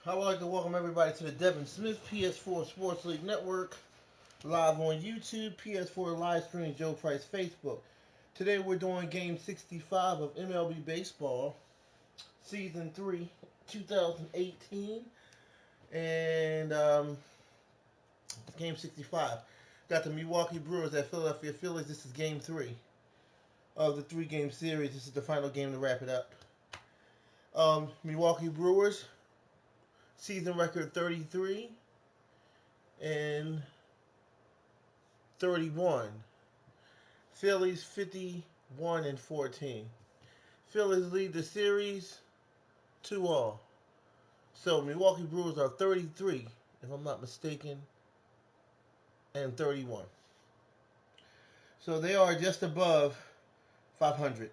I would like to welcome everybody to the Devin Smith PS4 Sports League Network, live on YouTube, PS4 live stream, Joe Price Facebook. Today we're doing Game 65 of MLB Baseball, Season 3, 2018, and Game 65. Got the Milwaukee Brewers at Philadelphia Phillies. This is Game 3 of the three-game series. This is the final game to wrap it up. Milwaukee Brewers, season record 33 and 31. Phillies 51 and 14. Phillies lead the series 2-all. So Milwaukee Brewers are 33, if I'm not mistaken, and 31. So they are just above 500.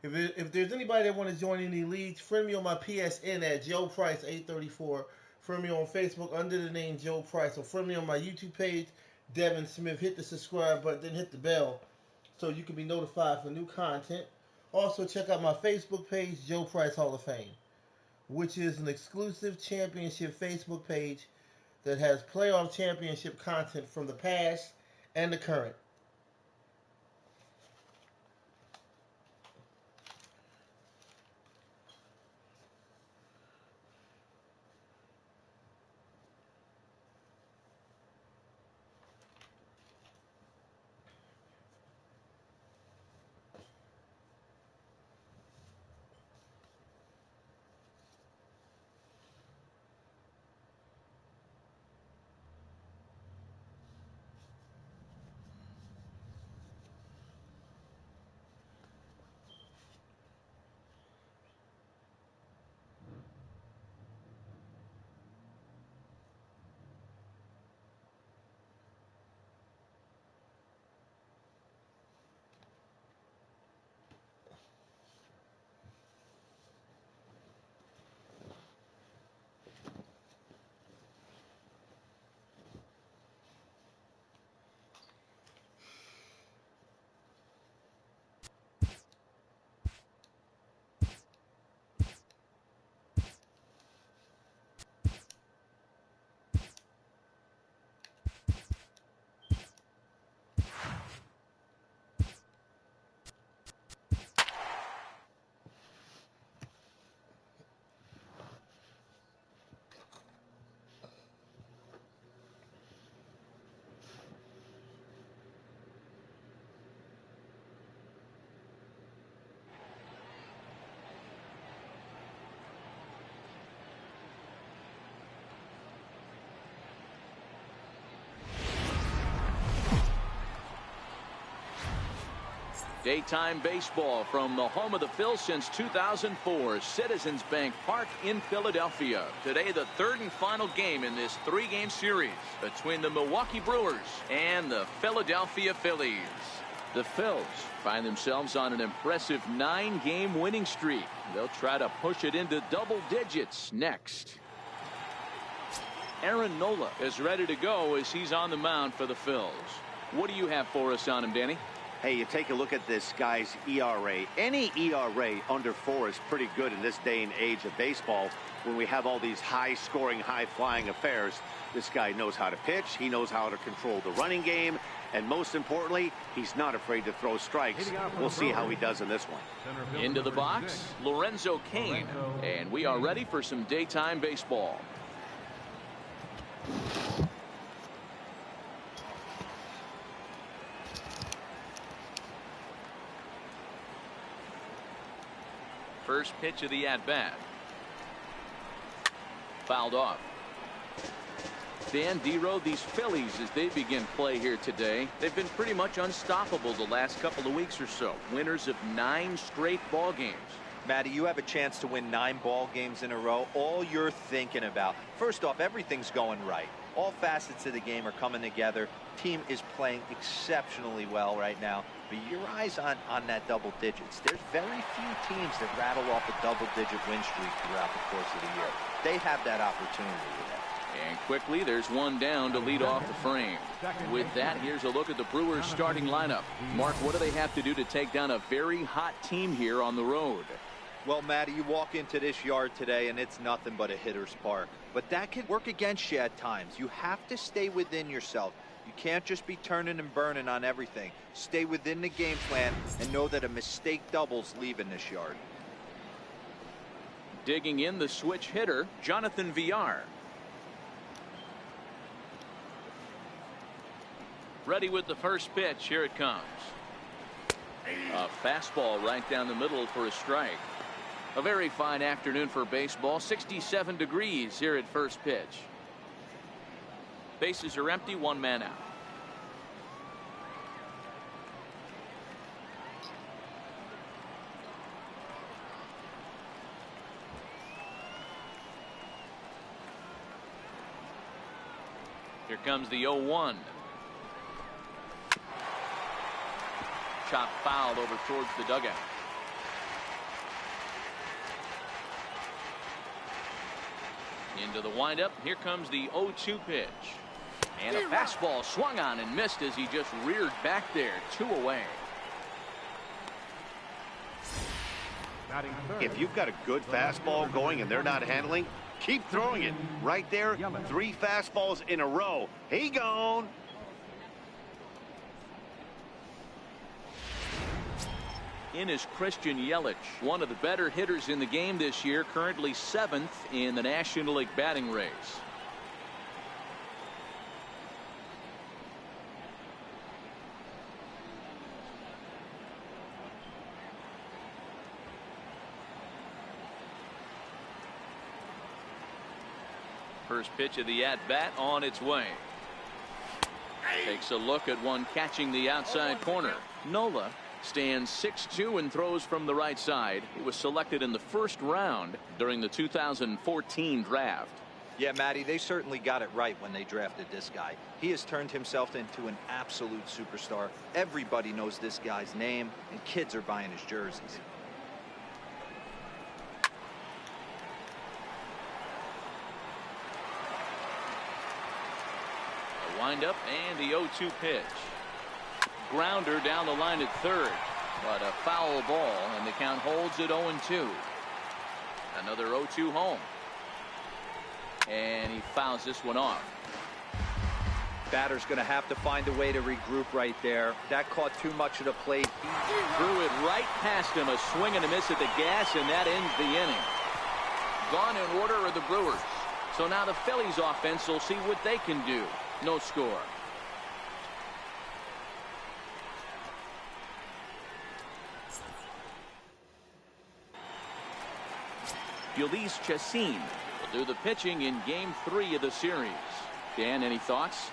If there's anybody that want to join any leagues, friend me on my PSN at Joe Price 834. Friend me on Facebook under the name Joe Price. Or friend me on my YouTube page, Devin Smith. Hit the subscribe button, then hit the bell so you can be notified for new content. Also, check out my Facebook page, Joe Price Hall of Fame, which is an exclusive championship Facebook page that has playoff championship content from the past and the current. Daytime baseball from the home of the Phils since 2004, Citizens Bank Park in Philadelphia. Today, the third and final game in this three-game series between the Milwaukee Brewers and the Philadelphia Phillies. The Phils find themselves on an impressive 9-game winning streak. They'll try to push it into double digits next. Aaron Nola is ready to go as he's on the mound for the Phils. What do you have for us on him, Danny? Hey, you take a look at this guy's ERA. Any ERA under 4 is pretty good in this day and age of baseball when we have all these high-scoring, high-flying affairs. This guy knows how to pitch. He knows how to control the running game. And most importantly, he's not afraid to throw strikes. We'll see how he does in this one. Into the box, Lorenzo Cain. And we are ready for some daytime baseball. First pitch of the at-bat. Fouled off. Dan Dero, these Phillies, as they begin play here today, they've been pretty much unstoppable the last couple of weeks or so. Winners of 9 straight ball games. Matty, you have a chance to win 9 ball games in a row. All you're thinking about, first off, everything's going right. All facets of the game are coming together. Team is playing exceptionally well right now. But your eyes on that double digits. There's very few teams that rattle off a double-digit win streak throughout the course of the year. They have that opportunity today. And quickly, there's one down to lead off the frame. With that, here's a look at the Brewers' starting lineup. Mark, what do they have to do to take down a very hot team here on the road? Well, Matty, you walk into this yard today and it's nothing but a hitter's park. But that can work against you at times. You have to stay within yourself. You can't just be turning and burning on everything. Stay within the game plan and know that a mistake doubles leaving this yard. Digging in the switch hitter, Jonathan Villar. Ready with the first pitch. Here it comes. A fastball right down the middle for a strike. A very fine afternoon for baseball. 67 degrees here at first pitch. Bases are empty, one man out. Here comes the 0-1. Chop fouled over towards the dugout. Into the windup. Here comes the 0-2 pitch. And a fastball swung on and missed as he just reared back there. 2 away. If you've got a good fastball going and they're not handling, keep throwing it. Right there, 3 fastballs in a row. He gone. In is Christian Yelich, one of the better hitters in the game this year, currently 7th in the National League batting race. First pitch of the at-bat on its way. Takes a look at one catching the outside corner. Nola stands 6'2" and throws from the right side. He was selected in the first round during the 2014 draft. Yeah, Matty, they certainly got it right when they drafted this guy. He has turned himself into an absolute superstar. Everybody knows this guy's name, and kids are buying his jerseys. A windup and the 0-2 pitch. Grounder down the line at third, but a foul ball, and the count holds at 0-2. Another 0-2 home, and he fouls this one off. Batter's going to have to find a way to regroup right there. That caught too much of the plate. He threw it right past him. A swing and a miss at the gas, and that ends the inning. Gone in order are the Brewers. So now the Phillies offense will see what they can do. No score. Ulysses Chassin will do the pitching in Game 3 of the series. Dan, any thoughts?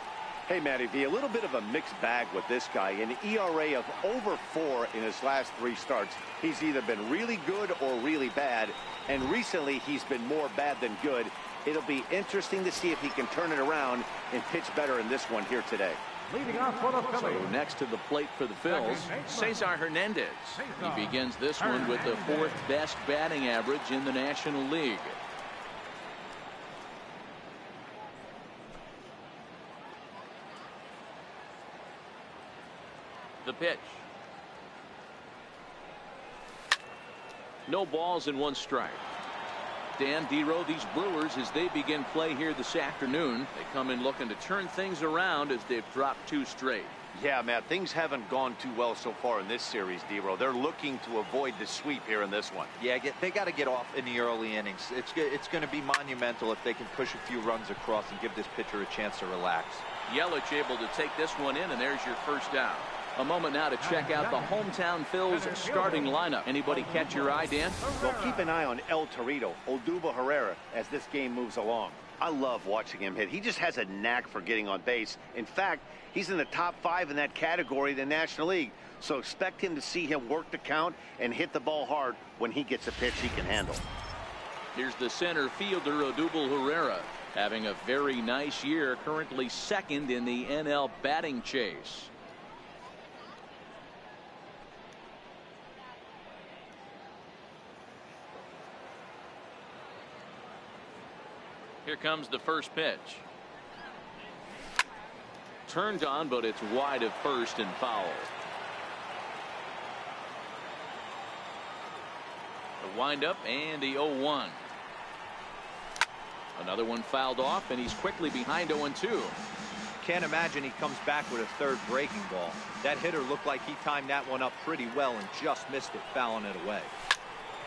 Hey, Matty V, a little bit of a mixed bag with this guy. An ERA of over 4 in his last 3 starts. He's either been really good or really bad, and recently he's been more bad than good. It'll be interesting to see if he can turn it around and pitch better in this one here today. Leading off for the Phillies. So next to the plate for the Phils, Cesar Hernandez. He begins this one with the 4th best batting average in the National League. The pitch. No balls and 1 strike. Dan, D-Row, these Brewers, as they begin play here this afternoon, they come in looking to turn things around as they've dropped 2 straight. Yeah, Matt, things haven't gone too well so far in this series, D-Row. They're looking to avoid the sweep here in this one. Yeah, they got to get off in the early innings. It's going to be monumental if they can push a few runs across and give this pitcher a chance to relax. Yelich able to take this one in, and there's your first out. A moment now to check out the hometown Phil's starting lineup. Anybody catch your eye, Dan? Well, keep an eye on El Torito, Odubel Herrera, as this game moves along. I love watching him hit. He just has a knack for getting on base. In fact, he's in the top 5 in that category in the National League. So expect him to see him work the count and hit the ball hard when he gets a pitch he can handle. Here's the center fielder, Odubel Herrera, having a very nice year, currently 2nd in the NL batting chase. Here comes the first pitch. Turned on, but it's wide of first and foul. windup and the 0-1. Another one fouled off, and he's quickly behind 0-2. Can't imagine he comes back with a third breaking ball. That hitter looked like he timed that one up pretty well and just missed it, fouling it away.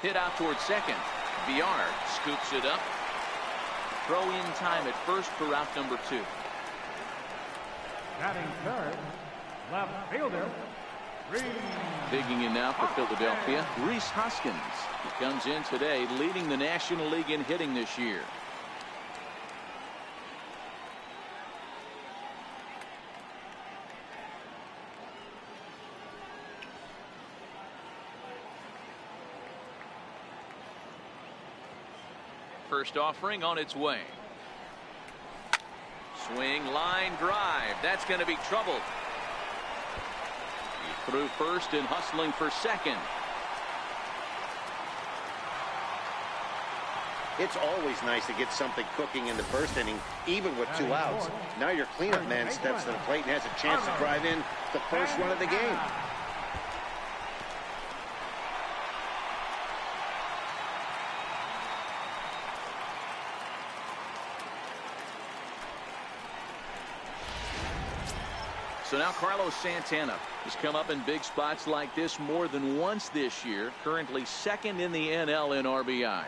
Hit out towards second. Villar scoops it up. Throw in time at first for route number 2. Batting third, left fielder, Reese. Digging in now for Philadelphia, Rhys Hoskins. He comes in today leading the National League in hitting this year. First offering on its way. Swing, line drive. That's going to be trouble. He threw first and hustling for second. It's always nice to get something cooking in the first inning, even with 2 outs. Now your cleanup man steps to the plate and has a chance to drive in the first run of the game. So now Carlos Santana has come up in big spots like this more than once this year. Currently second in the NL in RBIs.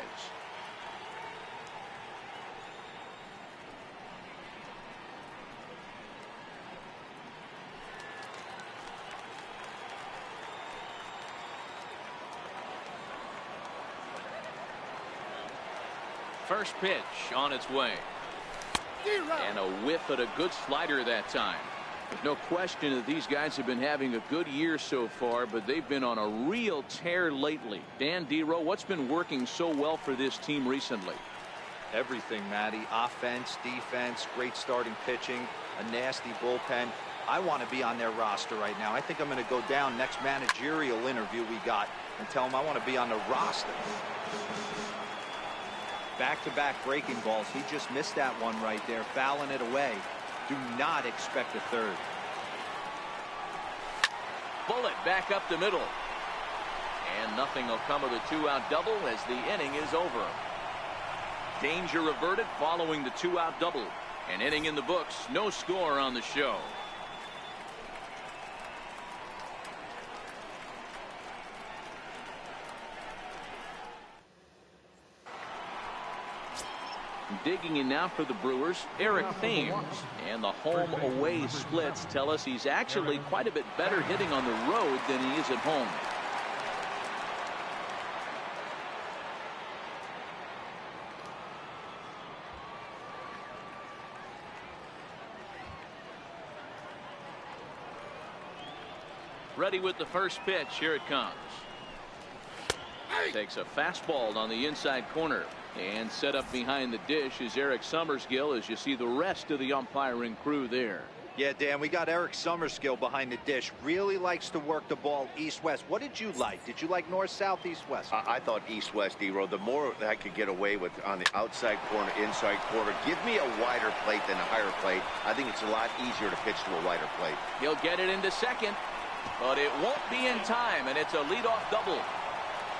First pitch on its way. And a whiff at a good slider that time. There's no question that these guys have been having a good year so far, but they've been on a real tear lately. Dan Dero, what's been working so well for this team recently? Everything, Matty. Offense, defense, great starting pitching, a nasty bullpen. I want to be on their roster right now. I think I'm going to go down next managerial interview we got and tell them I want to be on the roster. Back-to-back breaking balls. He just missed that one right there, fouling it away. Do not expect a third. Bullet back up the middle. And nothing will come of the 2-out double as the inning is over. Danger averted following the 2-out double. An inning in the books. No score on the show. Digging in now for the Brewers, Eric Thames. And the home-away splits tell us he's actually quite a bit better hitting on the road than he is at home. Ready with the first pitch. Here it comes. Takes a fastball on the inside corner. And set up behind the dish is Eric Summerskill as you see the rest of the umpiring crew there. Yeah, Dan, we got Eric Summerskill behind the dish. Really likes to work the ball east-west. What did you like? Did you like north-south, east-west? I thought east-west, D-Row. The more I could get away with on the outside corner, inside corner, give me a wider plate than a higher plate. I think it's a lot easier to pitch to a wider plate. He'll get it into second, but it won't be in time, and it's a leadoff double.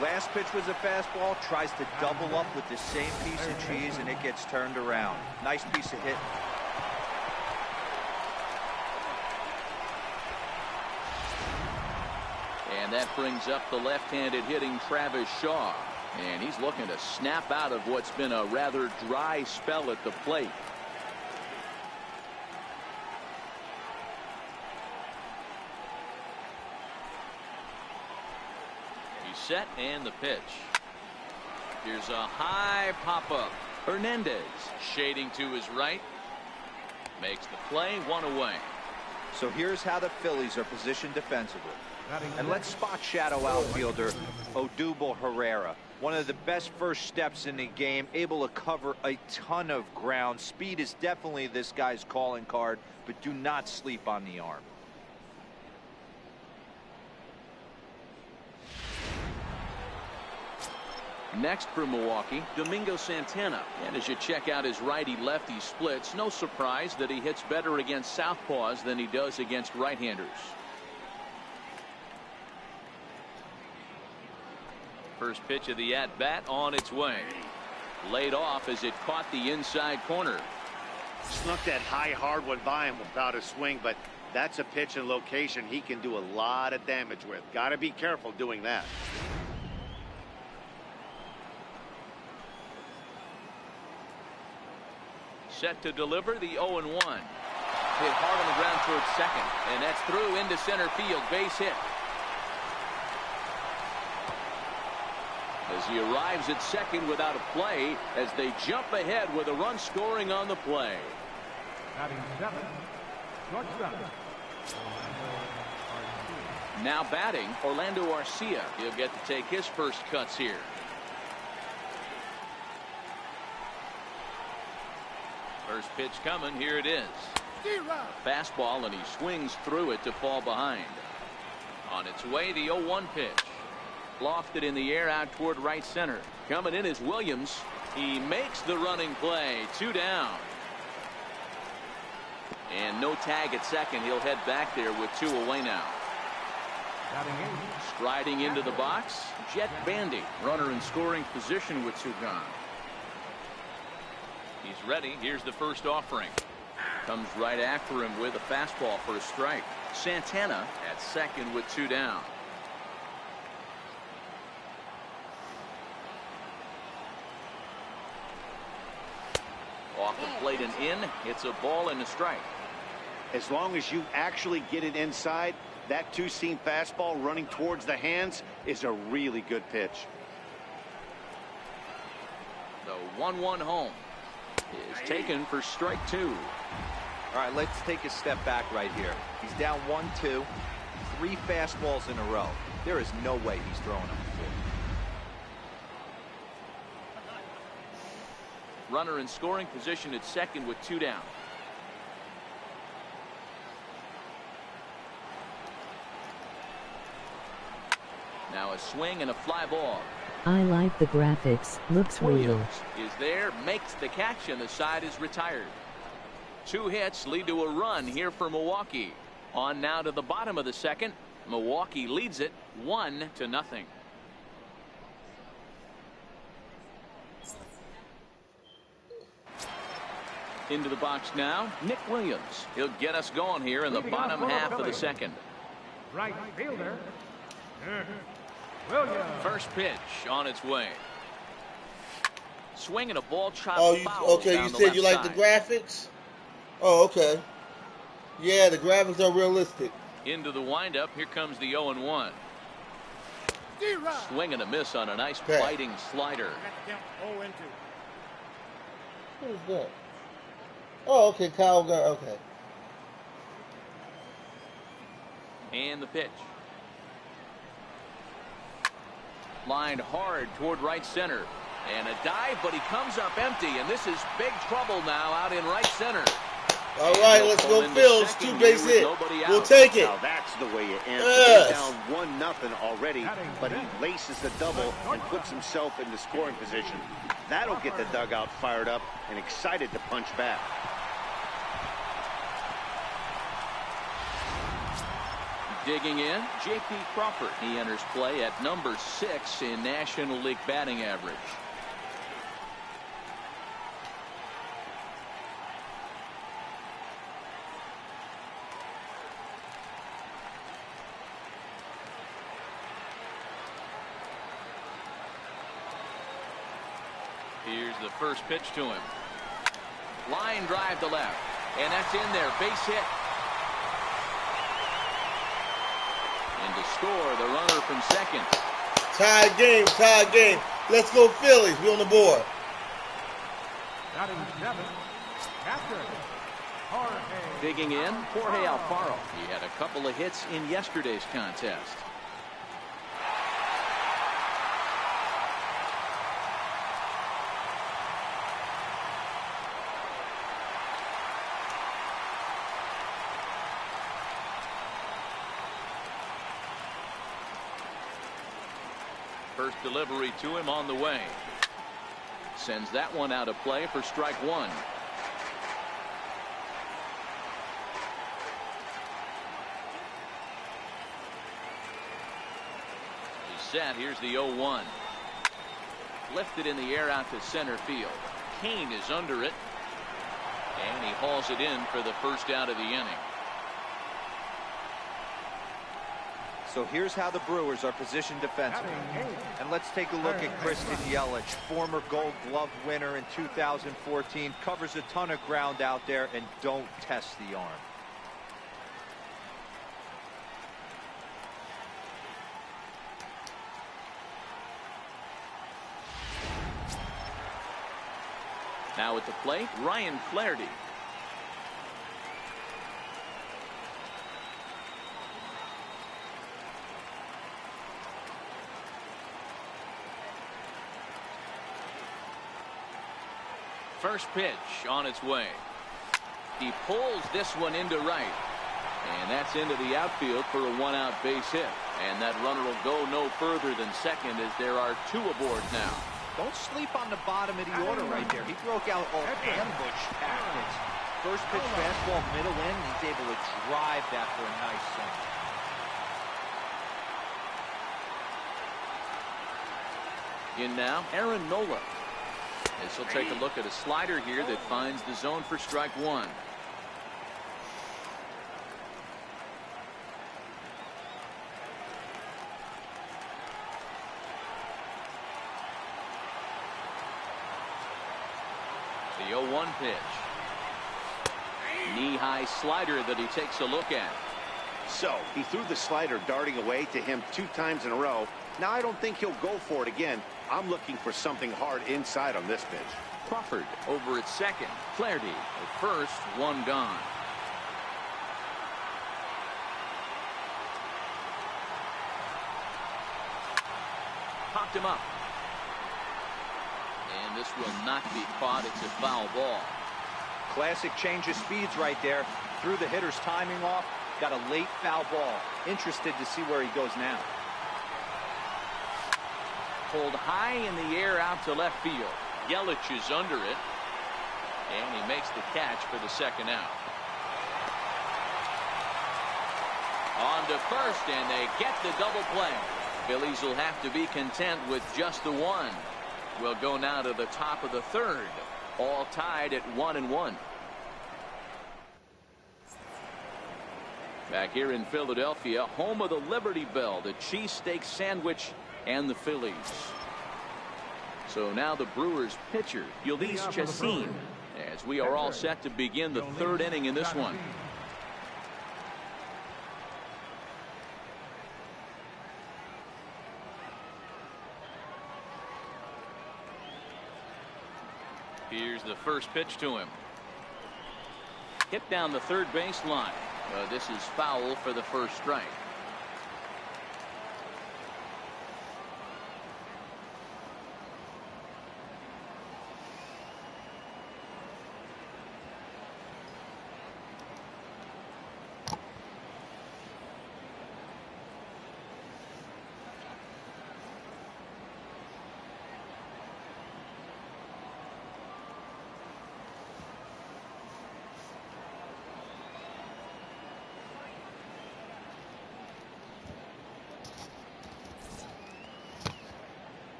Last pitch was a fastball, tries to double up with the same piece of cheese, and it gets turned around. Nice piece of hit. And that brings up the left-handed hitting Travis Shaw. And he's looking to snap out of what's been a rather dry spell at the plate. Set and the pitch. Here's a high pop-up. Hernandez shading to his right. Makes the play, 1 away. So here's how the Phillies are positioned defensively. And let's spot shadow outfielder Odubel Herrera. One of the best first steps in the game, able to cover a ton of ground. Speed is definitely this guy's calling card, but do not sleep on the arm. Next for Milwaukee, Domingo Santana. And as you check out his righty-lefty splits, no surprise that he hits better against southpaws than he does against right-handers. First pitch of the at-bat on its way. Laid off as it caught the inside corner. Snuck that high hard one by him without a swing, but that's a pitch and location he can do a lot of damage with. Got to be careful doing that. Set to deliver the 0-1. Hit hard on the ground towards second, and that's through into center field. Base hit. As he arrives at second without a play, as they jump ahead with a run scoring on the play. Batting seven, short seven. Now batting, Orlando Arcia. He'll get to take his first cuts here. First pitch coming. Here it is. Fastball, and he swings through it to fall behind. On its way, the 0-1 pitch. Lofted in the air out toward right center. Coming in is Williams. He makes the running play. 2 down. And no tag at second. He'll head back there with 2 away now. Striding into the box, Jet Bandy. Runner in scoring position with 2 gone. He's ready. Here's the first offering. Comes right after him with a fastball for a strike. Santana at second with 2 down. Off the plate and in. It's a ball and a strike. As long as you actually get it inside, that 2-seam fastball running towards the hands is a really good pitch. The 1-1 home is taken for strike 2. All right, let's take a step back right here. He's down 1-2, 3 fastballs in a row. There is no way he's throwing them. Runner in scoring position at second with 2 down. Now a swing and a fly ball. I like the graphics. Looks real. Williams is there, makes the catch, and the side is retired. 2 hits lead to a run here for Milwaukee. On now to the bottom of the second. Milwaukee leads it 1-0. Into the box now, Nick Williams. He'll get us going here in the bottom half of the second. Right fielder, Williams. First pitch on its way. Swinging a ball chopped foul. Okay, you said you like the graphics? Oh, okay. Yeah, the graphics are realistic. Into the windup, here comes the 0-1. Swing and a miss on a nice biting slider. Who's that? Oh, okay, Kyle Gar. Okay. And the pitch. Lined hard toward right center. And a dive, but he comes up empty. And this is big trouble now out in right center. All right, let's go Phillies. 2-base hit. We'll take it. Now that's the way you answer. Yes. Down 1-0 already, but he laces the double and puts himself in the scoring position. That'll get the dugout fired up and excited to punch back. Digging in, J.P. Crawford. He enters play at number 6 in National League batting average. Here's the first pitch to him. Line drive to left. And that's in there. Base hit. And to score, the runner from second. Tied game, tied game. Let's go Phillies. We're on the board. Batting 7, catcher, Jorge. Digging in, Jorge Alfaro. He had a couple of hits in yesterday's contest. First delivery to him on the way. Sends that one out of play for strike 1. He's set. Here's the 0-1. lifted in the air out to center field. Kane is under it, and he hauls it in for the first out of the inning. So here's how the Brewers are positioned defensively. And let's take a look at Christian Yelich, former Gold Glove winner in 2014, covers a ton of ground out there and don't test the arm. Now at the plate, Ryan Flaherty. First pitch on its way. He pulls this one into right. And that's into the outfield for a one-out base hit. And that runner will go no further than second as there are two aboard now. Don't sleep on the bottom of the order right there. He broke out all ambush tactics. First pitch fastball, middle in. He's able to drive that for a nice single. In now, Aaron Nola. As he'll take a look at a slider here that finds the zone for strike one. The 0-1 pitch. Knee-high slider that he takes a look at. So he threw the slider darting away to him 2 times in a row. Now I don't think he'll go for it again. I'm looking for something hard inside on this pitch. Crawford over at second. Flaherty at first, one gone. Popped him up. And this will not be caught. It's a foul ball. Classic change of speeds right there. Threw the hitter's timing off. Got a late foul ball. Interested to see where he goes now. Pulled high in the air out to left field. Yelich is under it. And he makes the catch for the second out. On to first, and they get the double play. Phillies will have to be content with just the one. We'll go now to the top of the third. All tied at 1-1. Back here in Philadelphia, home of the Liberty Bell, the cheesesteak sandwich, and the Phillies. So now the Brewers pitcher, Ulysses Chassin, as we are all set to begin the third inning in this one. Here's the first pitch to him. Hit down the third base line. This is foul for the first strike.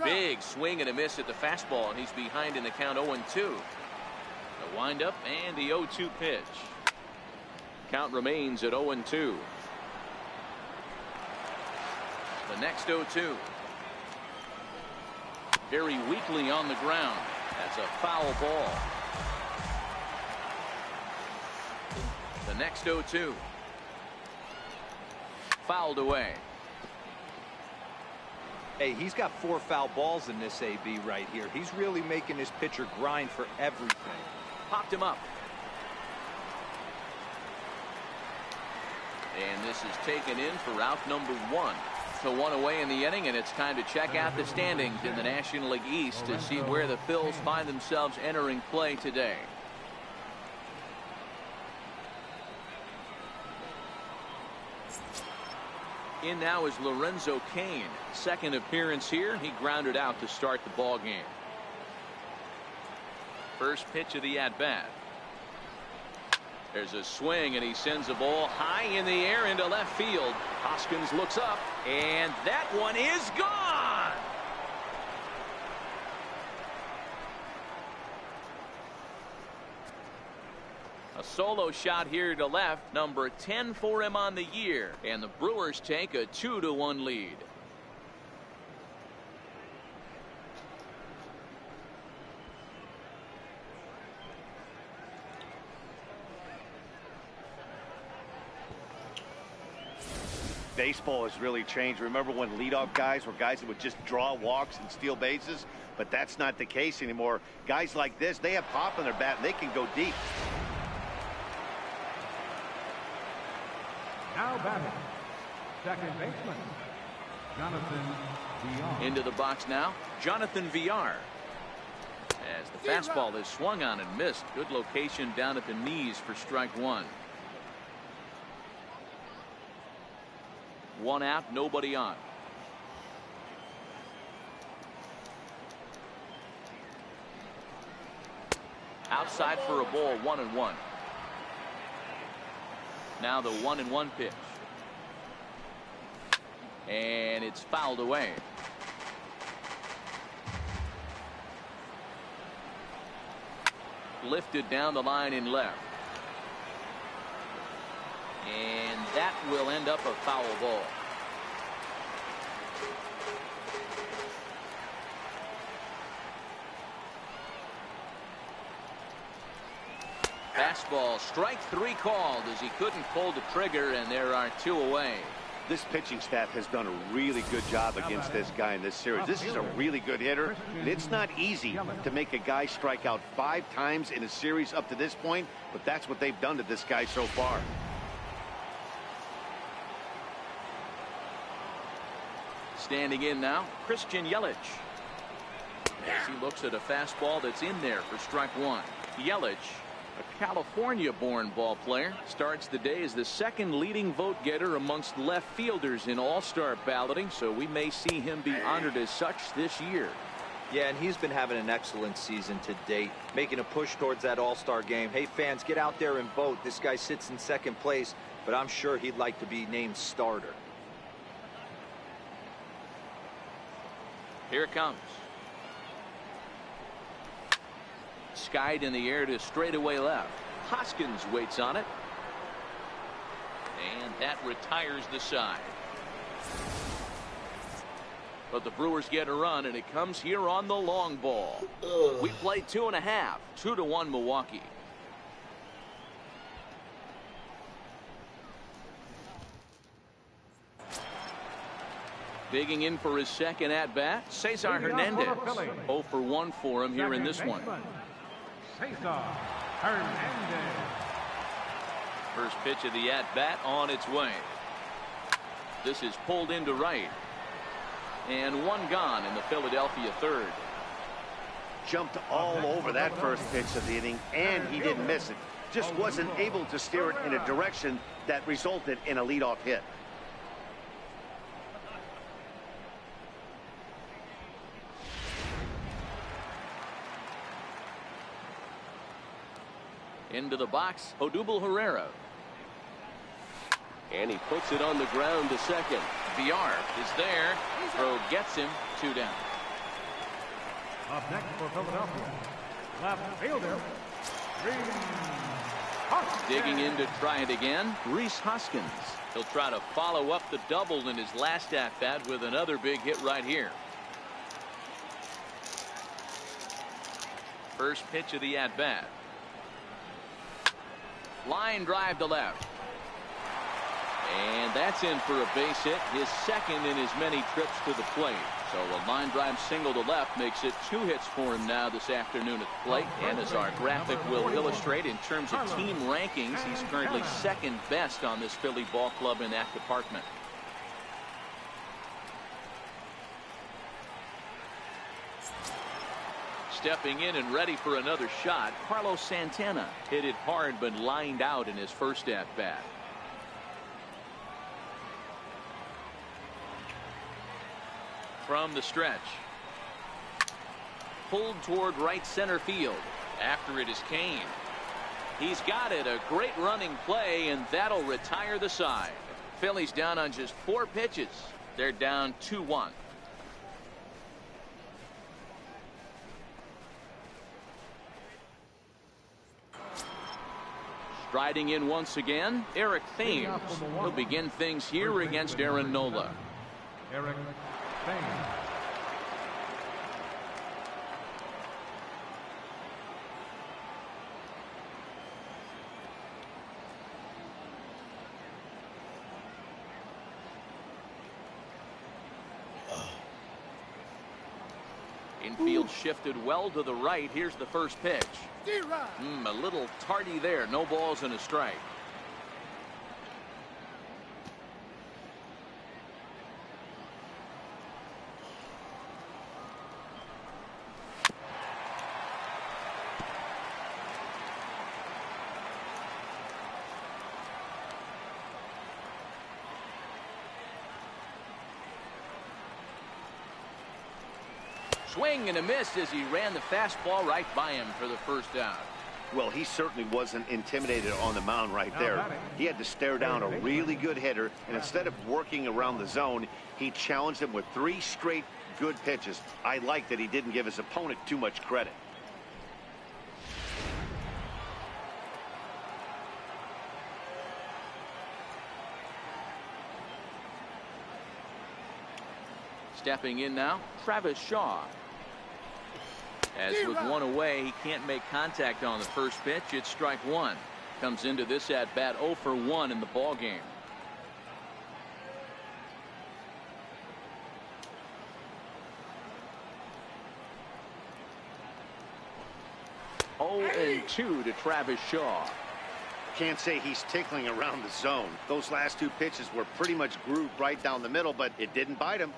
Big swing and a miss at the fastball, and he's behind in the count 0-2. The windup and the 0-2 pitch. Count remains at 0-2. The next 0-2. Very weakly on the ground. That's a foul ball. The next 0-2. Fouled away. Hey, he's got 4 foul balls in this AB right here. He's really making his pitcher grind for everything. Popped him up. And this is taken in for out number 1. So 1 away in the inning, and it's time to check out the standings in the National League East to see where the Phils find themselves entering play today. In now is Lorenzo Cain. Second appearance here. He grounded out to start the ball game. First pitch of the at-bat. There's a swing, and he sends the ball high in the air into left field. Hoskins looks up, and that one is gone. A solo shot here to left, number 10 for him on the year, and the Brewers take a 2-1 lead. Baseball has really changed. Remember when leadoff guys were guys that would just draw walks and steal bases? But that's not the case anymore. Guys like this, they have pop in their bat and they can go deep. Now batting, second baseman, Jonathan Villar. Into the box now, Jonathan Villar. As the fastball is swung on and missed. Good location down at the knees for strike one. One out, nobody on. Outside for a ball, 1-1. Now the 1-1 pitch. And it's fouled away. Lifted down the line in left. And that will end up a foul ball. Fastball, strike three called as he couldn't pull the trigger, and there are two away. This pitching staff has done a really good job against this guy in this series. This is a really good hitter, and it's not easy to make a guy strike out 5 times in a series up to this point, but that's what they've done to this guy so far. Standing in now, Christian Yelich. As he looks at a fastball that's in there for strike one. Yelich, a California-born ball player, starts the day as the second leading vote getter amongst left fielders in all-star balloting, so we may see him be honored as such this year. Yeah, and he's been having an excellent season to date, making a push towards that all-star game. Hey, fans, get out there and vote. This guy sits in second place, but I'm sure he'd like to be named starter. Here it comes. Skied in the air to straightaway left. Hoskins waits on it. And that retires the side. But the Brewers get a run, and it comes here on the long ball. We play 2.5. 2-1 Milwaukee. Digging in for his second at-bat, Cesar Hernandez. 0 for 1 for him here in this one. Cesar Hernandez. First pitch of the at-bat on its way. This is pulled into right. And one gone in the Philadelphia third. Jumped all over that first pitch of the inning, and he didn't miss it. Just wasn't able to steer it in a direction that resulted in a leadoff hit. Into the box, Odubel Herrera. And he puts it on the ground to second. Villar is there. Throw gets him. 2 down. Up next for Philadelphia, left fielder, Rhys Hoskins. Digging in to try it again, Rhys Hoskins. He'll try to follow up the double in his last at-bat with another big hit right here. First pitch of the at-bat. Line drive to left. And that's in for a base hit, his second in as many trips to the plate. So a line drive single to left makes it 2 hits for him now this afternoon at the plate. And as our graphic will illustrate, in terms of team rankings, he's currently second best on this Philly ball club in that department. Stepping in and ready for another shot, Carlos Santana. Hit it hard but lined out in his first at-bat. from the stretch. Pulled toward right center field. After it is Kane. He's got it. A great running play, and that'll retire the side. Phillies down on just 4 pitches. They're down 2-1. Striding in once again, Eric Thames. He'll begin things here against Aaron Nola. Eric Thames. Infield shifted well to the right. Here's the first pitch. A little tardy there. No balls and a strike. Swing and a miss as he ran the fastball right by him for the first out. Well, he certainly wasn't intimidated on the mound right there. He had to stare down a really good hitter, and instead of working around the zone, he challenged him with 3 straight good pitches. I like that he didn't give his opponent too much credit. Stepping in now, Travis Shaw. As with 1 away, he can't make contact on the first pitch. It's strike 1. Comes into this at bat 0 for 1 in the ball game. And 2 to Travis Shaw. Can't say he's tickling around the zone. Those last 2 pitches were pretty much grooved right down the middle, but it didn't bite him.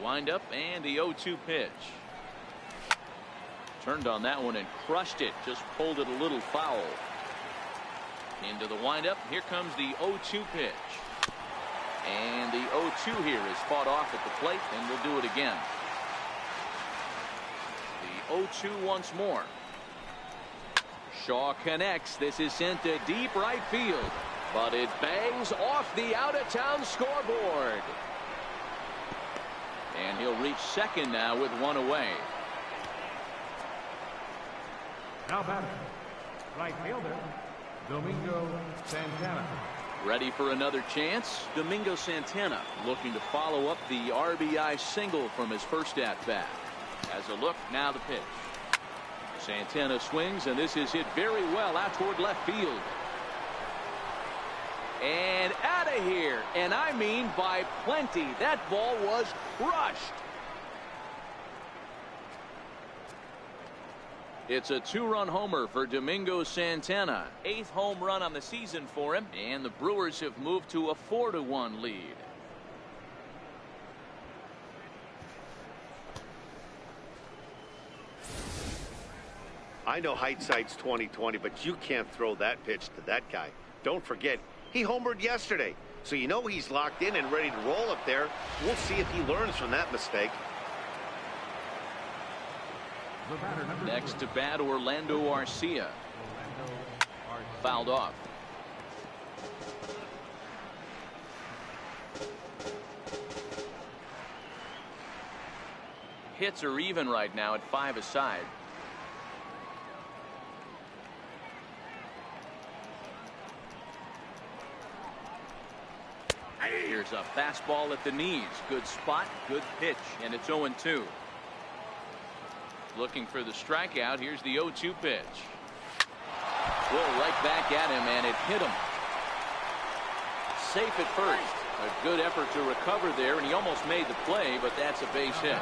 Windup and the 0-2 pitch. Turned on that one and crushed it. Just pulled it a little foul. Into the windup. Here comes the 0-2 pitch. And the 0-2 here is fought off at the plate, and we'll do it again. The 0-2 once more. Shaw connects. This is sent to deep right field, but it bangs off the out-of-town scoreboard. And he'll reach second now with 1 away. Now batting, right fielder, Domingo Santana. Ready for another chance. Domingo Santana looking to follow up the RBI single from his first at-bat. As a look, now the pitch. Santana swings, and this is hit very well out toward left field. And out of here, and I mean by plenty. That ball was crushed. It's a 2-run homer for Domingo Santana. 8th home run on the season for him, and the Brewers have moved to a 4-1 lead. I know hindsight's 20/20, but you can't throw that pitch to that guy. Don't forget, he homered yesterday, so you know he's locked in and ready to roll up there. We'll see if he learns from that mistake. Next to bat, Orlando Arcia. Fouled off. Hits are even right now at 5 aside. Here's a fastball at the knees. Good spot, good pitch, and it's 0-2. Looking for the strikeout. Here's the 0-2 pitch. Well, right back at him, and it hit him. Safe at first. A good effort to recover there, and he almost made the play, but that's a base hit.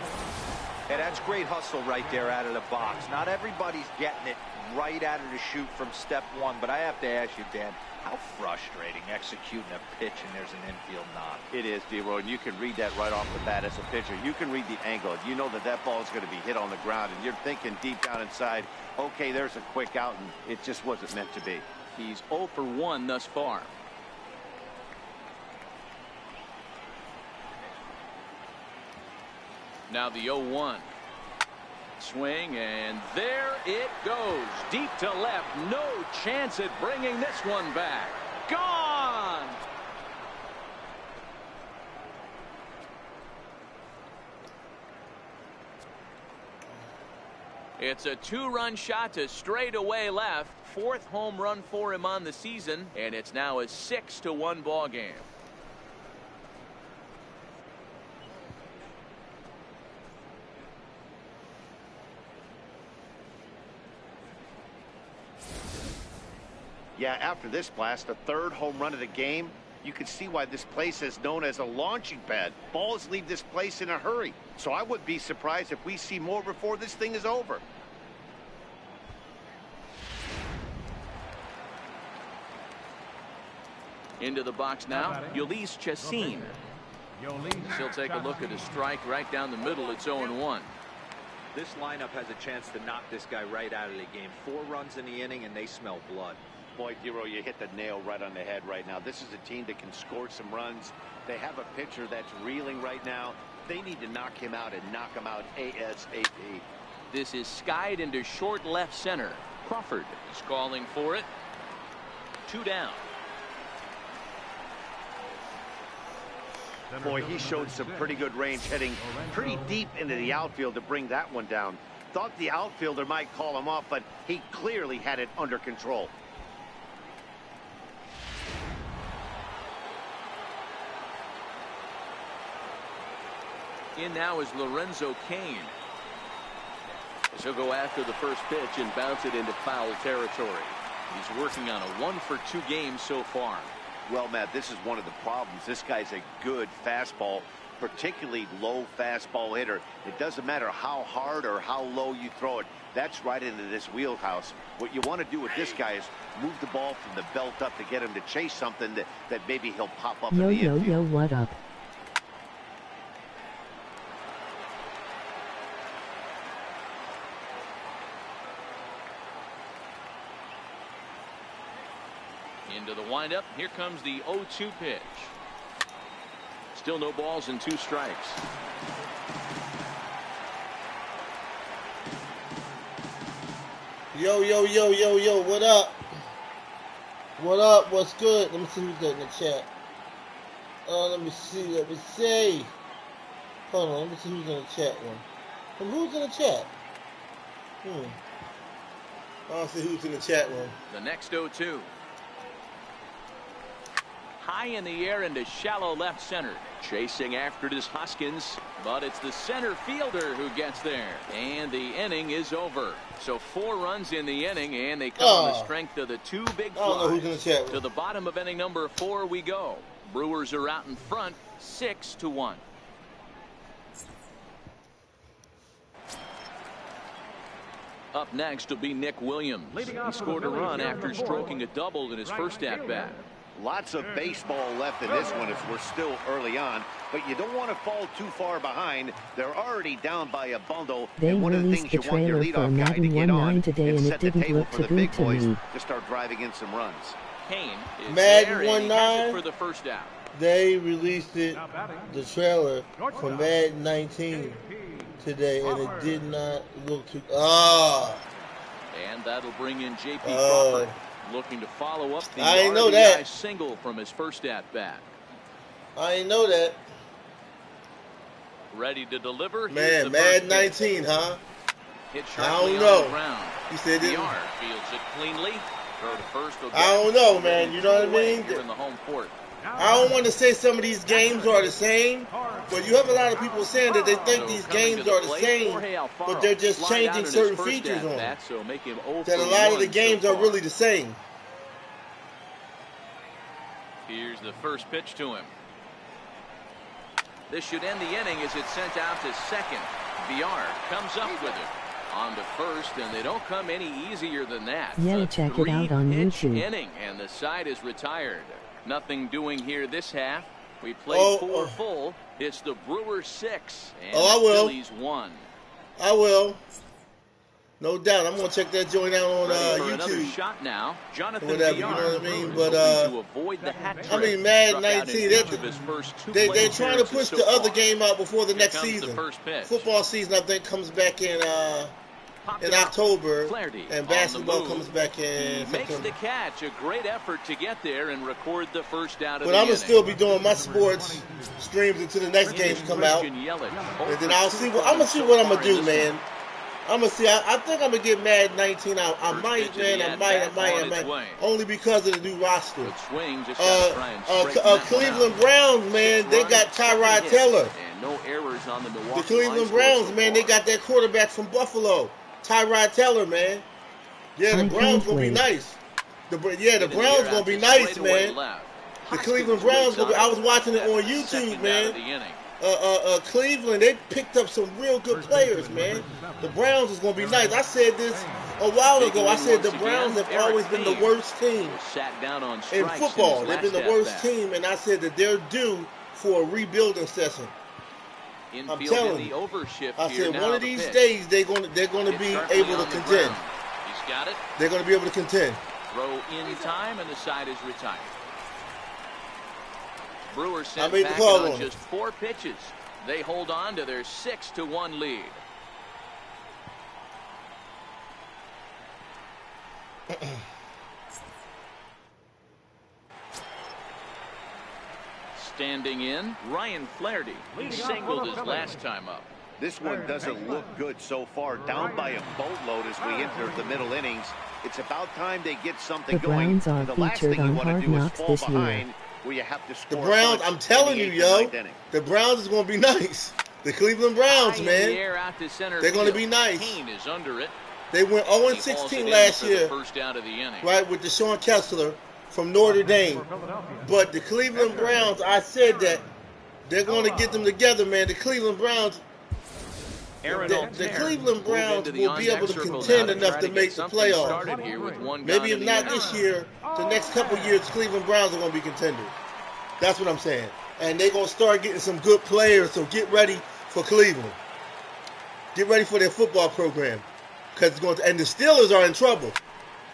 Yeah, that's great hustle right there out of the box. Not everybody's getting it right out of the chute from step 1, but I have to ask you, Dan, how frustrating executing a pitch and there's an infield knock. It is, D-Roy, and you can read that right off the bat as a pitcher. You can read the angle. You know that that ball is going to be hit on the ground, and you're thinking deep down inside, okay, there's a quick out, and it just wasn't meant to be. He's 0 for 1 thus far. Now the 0-1. Swing, and there it goes. Deep to left. No chance at bringing this one back. Gone! It's a 2-run shot to straightaway left. 4th home run for him on the season, and it's now a 6-1 ball game. Yeah, after this blast, the 3rd home run of the game, you can see why this place is known as a launching pad. Balls leave this place in a hurry. So I wouldn't be surprised if we see more before this thing is over. Into the box now, Ulysses Chassin. He'll take a look at a strike right down the middle. It's 0-1. This lineup has a chance to knock this guy right out of the game. 4 runs in the inning, and they smell blood. Boy, Dero, you hit the nail right on the head right now. This is a team that can score some runs. They have a pitcher that's reeling right now. They need to knock him out and knock him out ASAP. This is skied into short left center. Crawford is calling for it. 2 down. Boy, he showed some pretty good range, heading pretty deep into the outfield to bring that one down. Thought the outfielder might call him off, but he clearly had it under control. In now is Lorenzo Cain. He'll go after the first pitch and bounce it into foul territory. He's working on a 1-for-2 game so far. Well, Matt, this is one of the problems. This guy's a good fastball, particularly low fastball hitter. It doesn't matter how hard or how low you throw it. That's right into this wheelhouse. What you want to do with this guy is move the ball from the belt up to get him to chase something that maybe he'll pop up in the infield. Yo, what up? Into the windup. Here comes the 0-2 pitch. Still no balls and 2 strikes. Yo, what up? What up? What's good? Let me see who's in the chat. Let me see. Hold on, let me see who's in the chat one. Who's in the chat? I don't see who's in the chat room. The next 0-2. High in the air into shallow left center. Chasing after it is Hoskins, but it's the center fielder who gets there. And the inning is over. So 4 runs in the inning, and they come on the strength of the 2 big flies. To the bottom of inning number 4 we go. Brewers are out in front, 6-1. Up next will be Nick Williams. He scored a run after stroking a double in his first at-bat. Lots of baseball left in this one as we're still early on, but you don't want to fall too far behind. They're already down by a bundle. They released the trailer for Madden 19 today, and it didn't look too good to me. To start driving in some runs. Kane is Madden there, 19 for the first out. They released the trailer for Madden 19 today, and it did not look too. And that'll bring in J.P. Crawford. Looking to follow up the RBI single from his first at-bat. I didn't know that. Ready to deliver. Man, Madden 19, huh? Hit I don't know. Ground. You said it. Fields it cleanly. Throw to first. I don't know, man. You know what I mean? Here in the home court. I don't want to say some of these games are the same, but you have a lot of people saying that they think these games are the same, but they're just changing certain features on them. That a lot of the games are really the same. Here's the first pitch to him. This should end the inning as it's sent out to second. VR comes up with it. On to first, and they don't come any easier than that. Yeah, check it out on YouTube. Inning, and the side is retired. Nothing doing here this half. We played 4 full. It's the Brewers 6 and the Phillies 1. I will. No doubt. I'm going to check that joint out on Another YouTube. shot now. Jonathan Whatever, you know what I mean? But, I mean, Madden 19, they're trying to push the other game out before the next season. Football season, I think, comes back in October, and basketball comes back in September. Makes the catch. A great effort to get there and record the first out of the But I'm inning. going to still be doing my sports streams until the next games come out. And then I'll see what I'm going to do, man. I'm going to see. I think I'm going to get Madden 19 out. I might, man. I might. Only because of the new roster. Cleveland Browns, man, they got Tyrod Taylor. And no errors on the Milwaukee The Cleveland Browns, man, they got that quarterback from Buffalo, Tyrod Taylor, man. Yeah, the Browns going to be nice. The Browns going to be nice, man. The Cleveland Browns, I was watching it on YouTube, man. Cleveland, they picked up some real good players, man. The Browns is going to be nice. I said this a while ago. I said the Browns have always been the worst team in football. They've been the worst team, and I said that they're due for a rebuilding session. I'm telling you. I said one of these days they're going to be able to contend. He's got it. They're going to be able to contend. Throw in time, and the side is retired. Brewers sent back on just 4 pitches. They hold on to their 6-1 lead. Standing in, Ryan Flaherty. He singled his last time up. This one doesn't look good so far. Down by a boatload as we enter the middle innings. It's about time they get something going. The Browns are featured on Hard Knocks this year. Where you have to score the Browns, I'm telling you, yo, the Browns is going to be nice. The Cleveland Browns, man, they're going to be nice. Is under it. They went 0-16 last year, right, with Deshaun Kessler from Notre Dame. But the Cleveland Browns, I said that they're going to get them together, man. The Cleveland Browns, the Cleveland Browns will be able to contend enough to make the playoffs. Maybe if not this year, the next couple years, Cleveland Browns are going to be contenders. That's what I'm saying. And they're going to start getting some good players, so get ready for Cleveland. Get ready for their football program. And the Steelers are in trouble.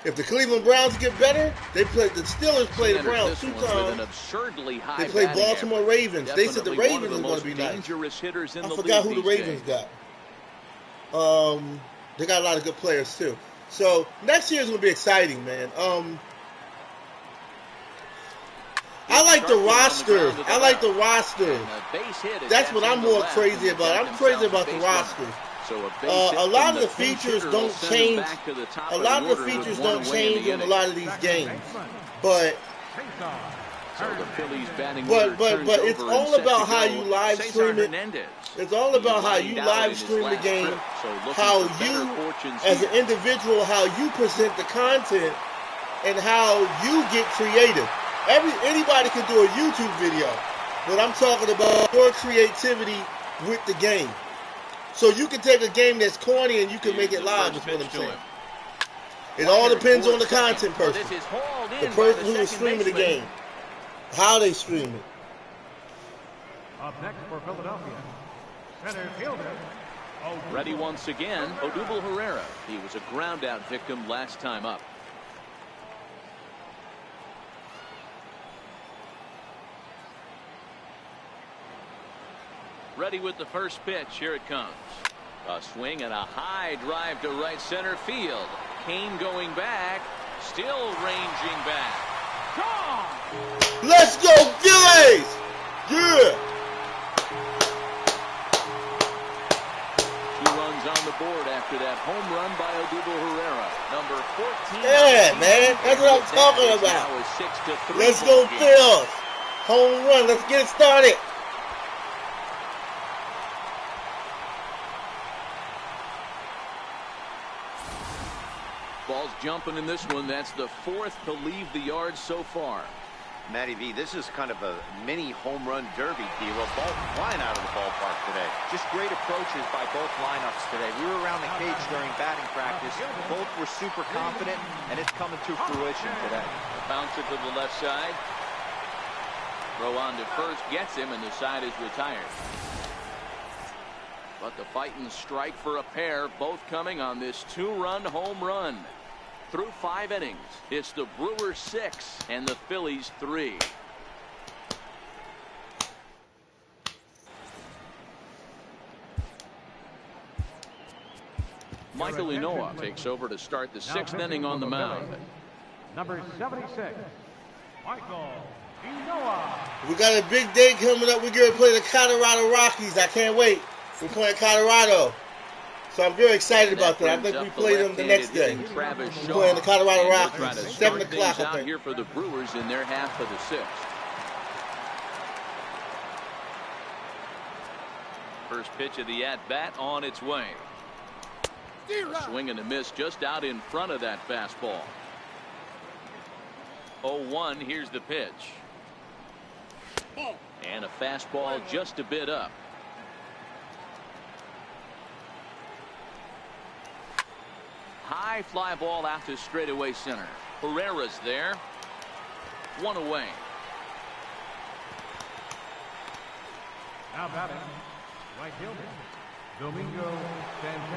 If the Cleveland Browns get better, the Steelers play the Browns 2 times. They play Baltimore Ravens. They said the Ravens are going to be nice. I forgot who the Ravens got. They got a lot of good players too. So next year is going to be exciting, man. I like the roster. That's what I'm more crazy about. I'm crazy about the roster. A lot of the features don't change. A lot of the features don't change on a lot of these games. But it's all about how you live stream it. It's all about how you live stream the game, how you, as an individual, how you present the content, and how you get creative. Anybody can do a YouTube video, but I'm talking about your creativity with the game. So you can take a game that's corny and you can make it live, is what I'm saying. It all depends on the content person. The person who is streaming the game. How they stream it. Up next for Philadelphia, center fielder. Ready once again, Odubel Herrera. He was a ground-out victim last time up. Ready with the first pitch. Here it comes. A swing and a high drive to right center field. Kane going back. Still ranging back. Gone! Let's go, Phillies! Yeah! 2 runs on the board after that home run by Odubel Herrera. Number 14. Yeah, man. That's what I'm talking about. Let's go, Phillies. Home run. Let's get it started. Ball's jumping in this one. That's the 4th to leave the yard so far. Matty V, this is kind of a mini home run derby deal. Both flying out of the ballpark today. Just great approaches by both lineups today. We were around the cage during batting practice. Both were super confident, and it's coming to fruition today. Bounce it to the left side. Throw on to first, gets him, and the side is retired. But the fighting strike for a pair, both coming on this 2-run home run. Through 5 innings, it's the Brewers 6 and the Phillies 3. Michael Inoa takes over to start the 6th inning on the mound. Number 76, Michael Inoa. We got a big day coming up. We're going to play the Colorado Rockies. I can't wait. We're playing Colorado. So I'm very excited about that. I think we play them the next day. We're playing the Colorado Rockies. 7 o'clock, I think. Here for the Brewers in their half of the 6th. First pitch of the at-bat on its way. A swing and a miss just out in front of that fastball. 0-1. Here's the pitch. And a fastball just a bit up. High fly ball out to straightaway center. Herrera's there. 1 away. Now batting, right fielder,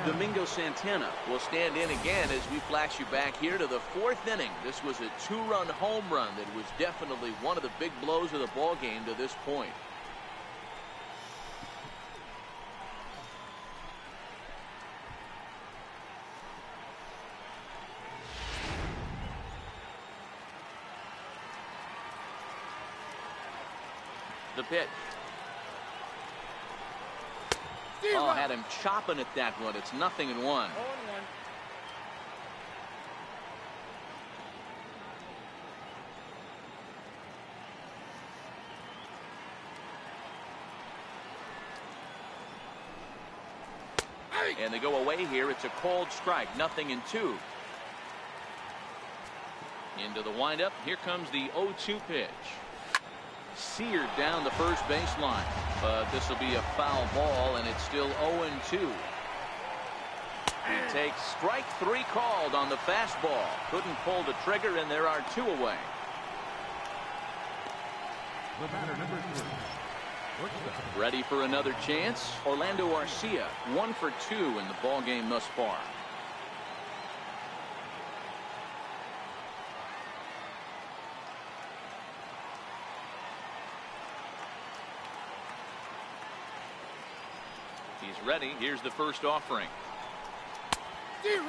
Domingo Santana will stand in again as we flash you back here to the 4th inning. This was a 2-run home run that was definitely one of the big blows of the ball game to this point. The pitch. Oh, had him chopping at that one. It's 0-1. And they go away here. It's a cold strike. 0-2. Into the windup. Here comes the 0-2 pitch. Seared down the first baseline, but this will be a foul ball, and it's still 0-2. He takes strike 3 called on the fastball. Couldn't pull the trigger, and there are 2 away. the batter, number 3. Ready for another chance? Orlando Arcia, 1 for 2 in the ball game thus far. He's ready. Here's the first offering.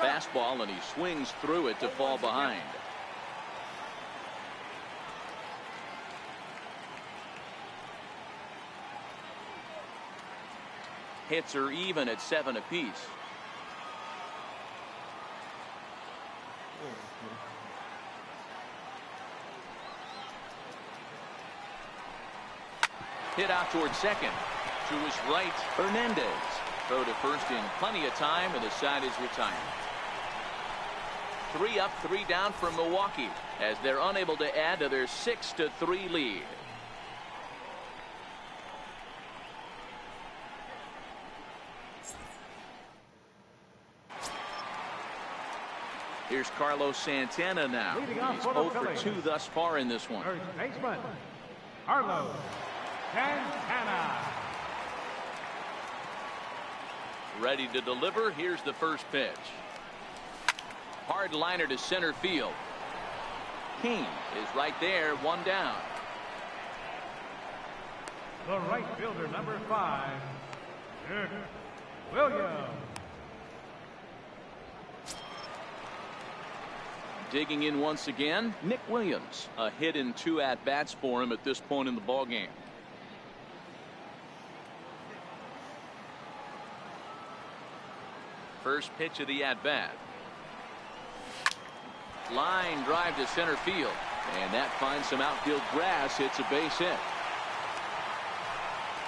Fastball, and he swings through it to fall behind. Hits are even at 7 apiece. Hit out towards second. To his right, Hernandez. Throw to first in plenty of time, and the side is retired. 3 up, 3 down for Milwaukee as they're unable to add to their 6-3 lead. Here's Carlos Santana now. He's 0 for 2 thus far in this one. First baseman, Carlos Santana. Ready to deliver. Here's the first pitch. Hard liner to center field. King is right there, 1 down. The right fielder, number 5, Nick Williams. Digging in once again, Nick Williams. A hit in 2 at-bats for him at this point in the ball game. First pitch of the at-bat. Line drive to center field, and that finds some outfield grass. Hits a base hit.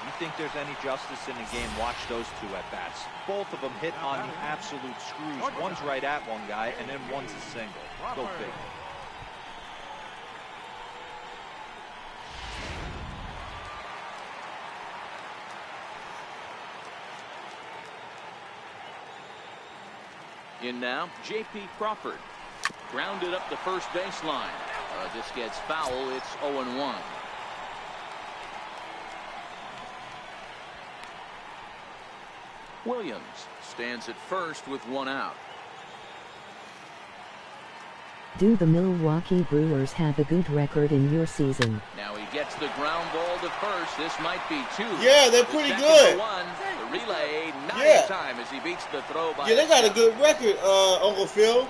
You think there's any justice in the game? Watch those 2 at-bats. Both of them hit on the absolute screws. One's right at one guy, and then one's a single. Go figure. In now, J.P. Crawford. Grounded up the first baseline. This gets foul. It's 0-1. Williams stands at first with one out. Do the Milwaukee Brewers have a good record in your season? Now he gets the ground ball to first. This might be two. Yeah, they're pretty good. One. The relay not Yeah. in time as he beats the throw by. Yeah, they got a good record, Uncle Phil.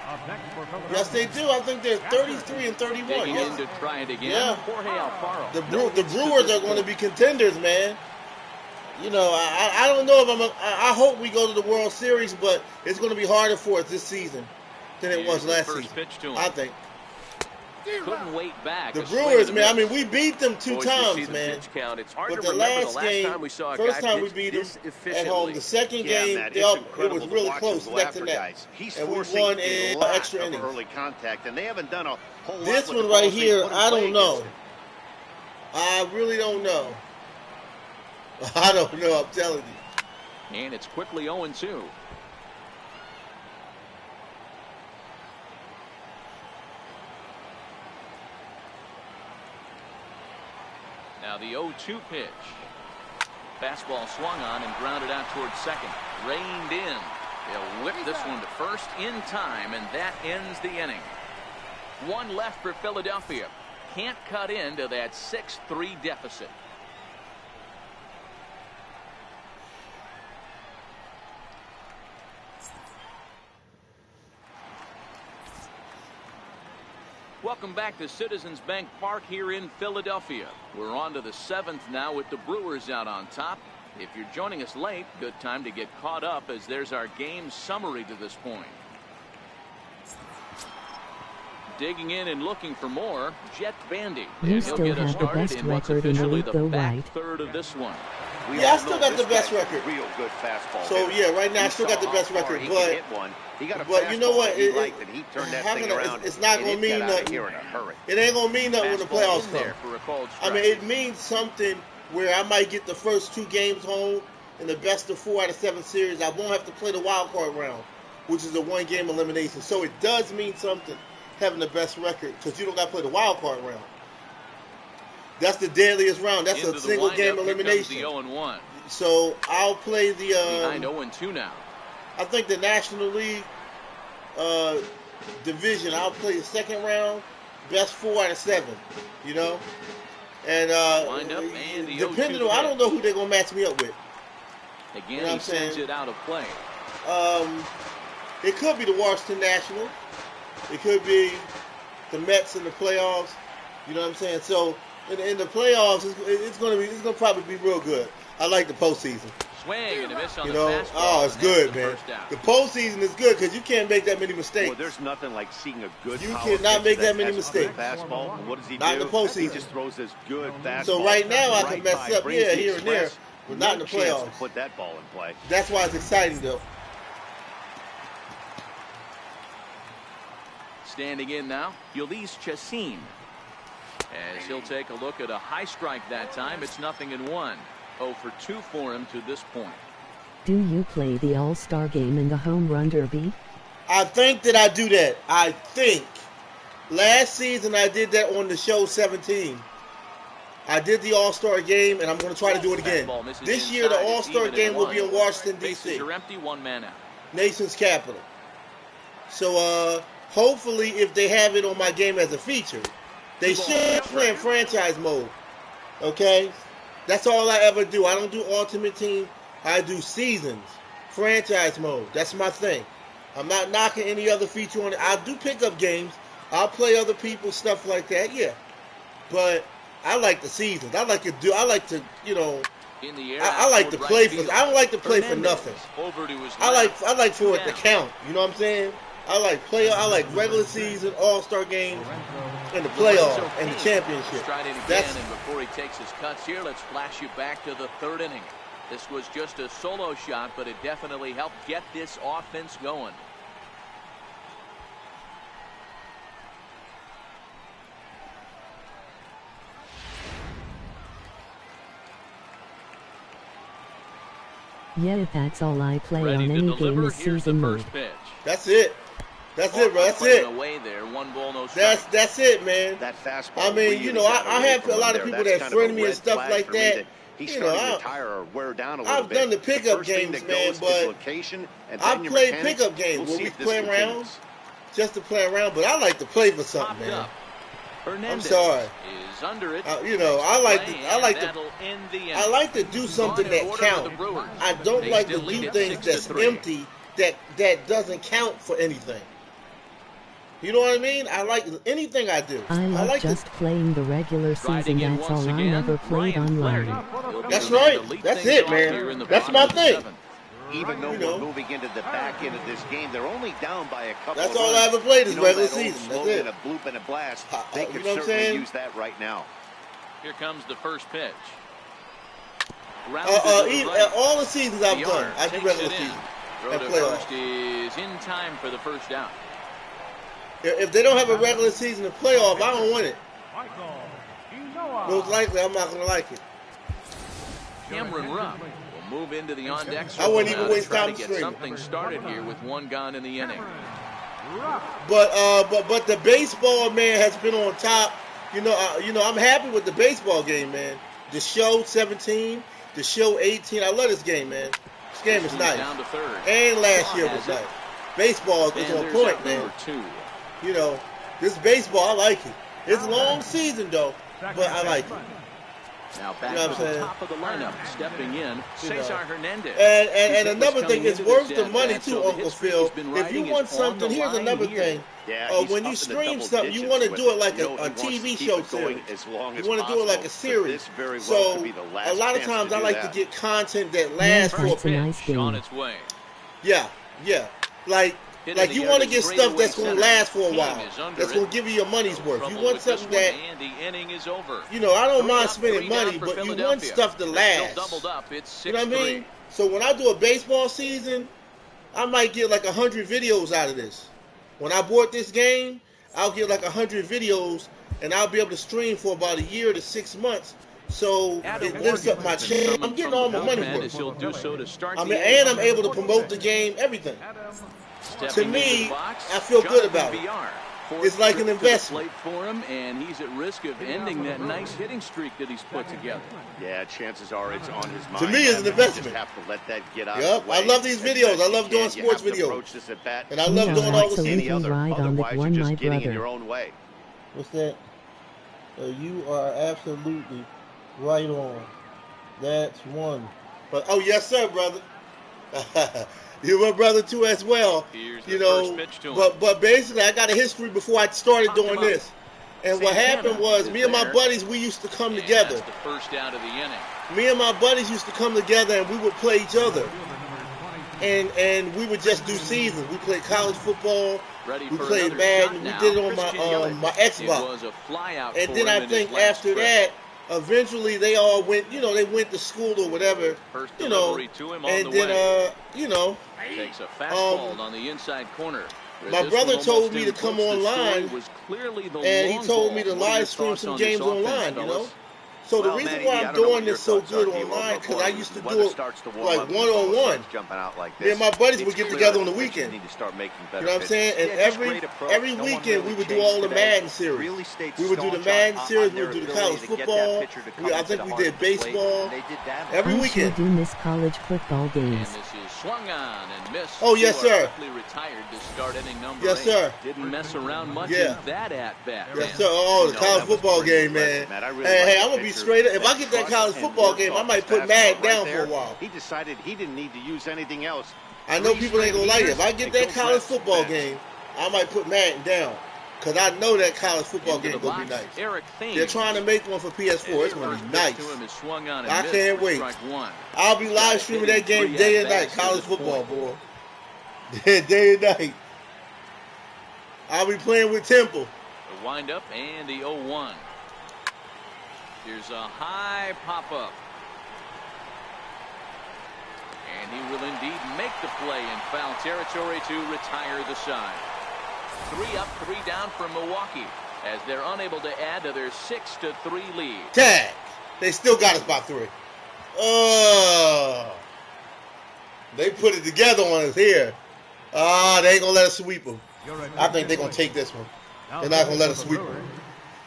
Up next for Philadelphia. Yes, they do. I think they're 33 and 31. Digging Yes. in to try it again. Yeah. Jorge Alfaro. The No hits to Brewers this are going to point. be contenders, man. You know, I don't know if I hope we go to the World Series, but it's going to be harder for us this season than it was Here's the last first season. pitch to him. I think. Couldn't wait back. The A swing Brewers, and a man, I miss. mean, we beat them two Boys, we see times, the man. pitch count. It's hard But to the remember last the last game, time we saw a first guy time we pitch beat them this at efficiently. home. The second Yeah, game, Matt, it it's was incredible really to watch close, him go neck after to neck. guys. He's And we forcing won a in lot extra of innings. early contact, and they haven't done a whole lot This with one the right balls they here, put in I play don't know. against him. I really don't know. I don't know, I'm telling you. And it's quickly 0-2. Now the 0-2 pitch. Fastball swung on and grounded out towards second. Reined in. They'll whip this one to first in time, and that ends the inning. One left for Philadelphia. Can't cut into that 6-3 deficit. Welcome back to Citizens Bank Park here in Philadelphia. We're on to the 7th now with the Brewers out on top. If you're joining us late, good time to get caught up as there's our game summary to this point. Digging in and looking for more, Jet Bandy. You And still he'll get us have the started best in what's record in the officially league, though, back right? third of this one. We Yeah, I all still know got the this best guy's a record. Real good fastball. So, hitter. yeah, right now I We still saw got the best how far record, he but- could hit one. He got a but you know fastball what? that he liked, and he turned that having thing around. it's not and going to it mean got out of nothing. here in a hurry. It ain't going to mean nothing when the Fastball playoffs in come. there for a called I mean, strike. it means something where I might get the first 2 games home in the best of 4 out of 7 series. I won't have to play the wild card round, which is a 1-game elimination. So it does mean something having the best record because you don't got to play the wild card round. That's the deadliest round. That's Into a the single game windup, here comes the elimination. 0-1. So I'll play the. Behind 0-2 now. I think the National League division. I'll play the second round, best 4 out of 7. You know, and Wind up and the depending 0-2 on, I don't know who they're gonna match me up with. Again, You know what he I'm saying? sends it out of play. It could be the Washington Nationals. It could be the Mets in the playoffs. You know what I'm saying? So in the playoffs, it's gonna probably be real good. I like the postseason. Swing and a miss on You the know, fastball. oh, it's and that's good, the man. first out. The postseason is good because you can't make that many mistakes. Well, there's nothing like seeing a good You power cannot pitch make that many has a good mistakes. fastball. And what does he Not do? in the postseason. He just throws this good fastball. So right now I can right mess by, up, brings yeah, the here and there, express. but not in the No chance to playoffs. put that ball in play. That's why it's exciting, though. Standing in now, Ulysses Chassin. As he'll take a look at a high strike that time, it's 0-1. 0 for 2 for him to this point. Do you play the All-Star game in the Home Run Derby? I think that I do that. I think. Last season I did that on the show 17. I did the All-Star game, and I'm going to try to do it again. Fastball misses This year the inside. It's All-Star even at game will 1. be in Washington, Bases D.C., are empty, 1 man out. nation's capital. So hopefully if they have it on my game as a feature, they should play in franchise mode. Okay? That's all I ever do. I don't do Ultimate Team. I do seasons. Franchise mode. That's my thing. I'm not knocking any other feature on it. I do pickup games. I'll play other people's stuff like that, yeah. But I like the seasons. I like to, you know, In the air, I like to toward play right for. field. I don't like to play for Hernandez nothing. Over to his I left. like for it to count. You know what I'm saying? I like regular season, All-Star games, and the playoff and the championship. Tried it again, That's and before he takes his cuts here, let's flash you back to the 3rd inning. This was just a solo shot, but it definitely helped get this offense going. Yeah, that's all I play Ready on to any game deliver. is Here's the season mode. first pitch. That's it. That's it, bro. That's it. Away there. 1 ball, no strike. That's it, man. That fastball. I mean, really you know, got I away have from a lot him of there. people That's that kind of a friend me and red stuff flag like for me that, He's you know, starting to tire or wear down a little bit. I've done the pickup games, man, but I've played pickup games where we play around just to play around, but I like to play for something, man. I'm sorry. Is under it. You know, I like to do something that counts. I don't like to do things that's empty that doesn't count for anything. You know what I mean? I like anything I do. I like just playing the regular season. That's all. I never played online. That's right. That's it, man. That's my thing. Even though we're moving into the back end of this game, they're only down by a couple That's of all runs. I ever played is regular that season. Old That's it. And a bloop and a blast. They could you know certainly use that right now. Here comes the first pitch. All the seasons I've done, I do regular season and playoffs. Is in time for the first down. If they don't have a regular season and playoff, I don't want it. Most likely, I'm not going to like it. Cameron Rupp will move into the on-deck. I wouldn't even waste time time to get something started here with one gone in the inning. But the baseball, man, has been on top. You know, I'm happy with the baseball game, man. The show 17, the show 18. I love this game, man. This game is nice. Down to third. And last year was nice. Baseball is on point, man. You know, this baseball, I like it. It's a long season, though, but I like it. Now back to the top of the lineup, stepping in, Cesar Hernandez. And another thing, it's worth the money too, Uncle Phil. If you want something, here's another thing. When you stream something, you want to do it like a TV show series. You want to do it like a series. So a lot of times I like to get content that lasts for a nice game. On its way. Yeah. Like you want to get stuff that's going to last for a while, that's going to give you your money's worth. You want something that, you know, I don't mind spending money, but you want stuff to last. You know what I mean? So when I do a baseball season, I might get like 100 videos out of this. When I bought this game, I'll get like 100 videos, and I'll be able to stream for about a year to 6 months. So it lifts up my channel. I'm getting all my money worth. I mean, and I'm able to promote the game, everything. To me, I feel good about it. It's like an investment. For him, and he's at risk of ending that nice hitting streak that he's put together. Yeah, chances are it's on his mind. To me, it's an investment. You have to let that get out. Yep, I love these videos. I love doing sports videos, and I love doing all the any other. Otherwise, you're just getting in your own way. What's that? You are absolutely right on. That's one. But yes, sir, brother. You're my brother too as well. You know, but basically I got a history before I started doing this. And what happened was me and my buddies, we used to come together. The first out of the inning. Me and my buddies used to come together and we would play each other. And we would just do seasons. We played college football. We played Madden. We did it on my Xbox. And then I think after that, eventually they all went, you know, they went to school or whatever, you know, and then, you know, takes a fastball on the inside corner. My brother told me to come online, and he told me to live stream some games online, you know. So the reason why I'm doing this so good online, because I used to do it like one-on-one. Me and my buddies would get together on the weekend. You know what I'm saying? And every weekend we would do all the Madden series. We would do the Madden series. We would do the college football. I think we did baseball. Every weekend. I sure do miss college football games. Swung on and missed. Oh, yes, sir. Retired to start inning number 8. Sir. Didn't mess around much in that at-bat. Yes, sir. Oh, the college football game, man. Hey, I'm going to be straight up. If I get that college football game, I might put Madden down for a while. He decided he didn't need to use anything else. I know people ain't going to like it. If I get that college football game, I might put Madden down. Because I know that college football game is going to be nice. They're trying to make one for PS4. It's going to be nice. I can't wait. I'll be live streaming that game day and night. College football, boy. Day and night. I'll be playing with Temple. The windup and the 0-1. Here's a high pop-up. And he will indeed make the play in foul territory to retire the side. 3 up, 3 down for Milwaukee as they're unable to add to their 6-3 lead. Tag. They still got us by 3. They put it together on us here. They ain't going to let us sweep them. I think they're going to take this one. They're not going to let us sweep them.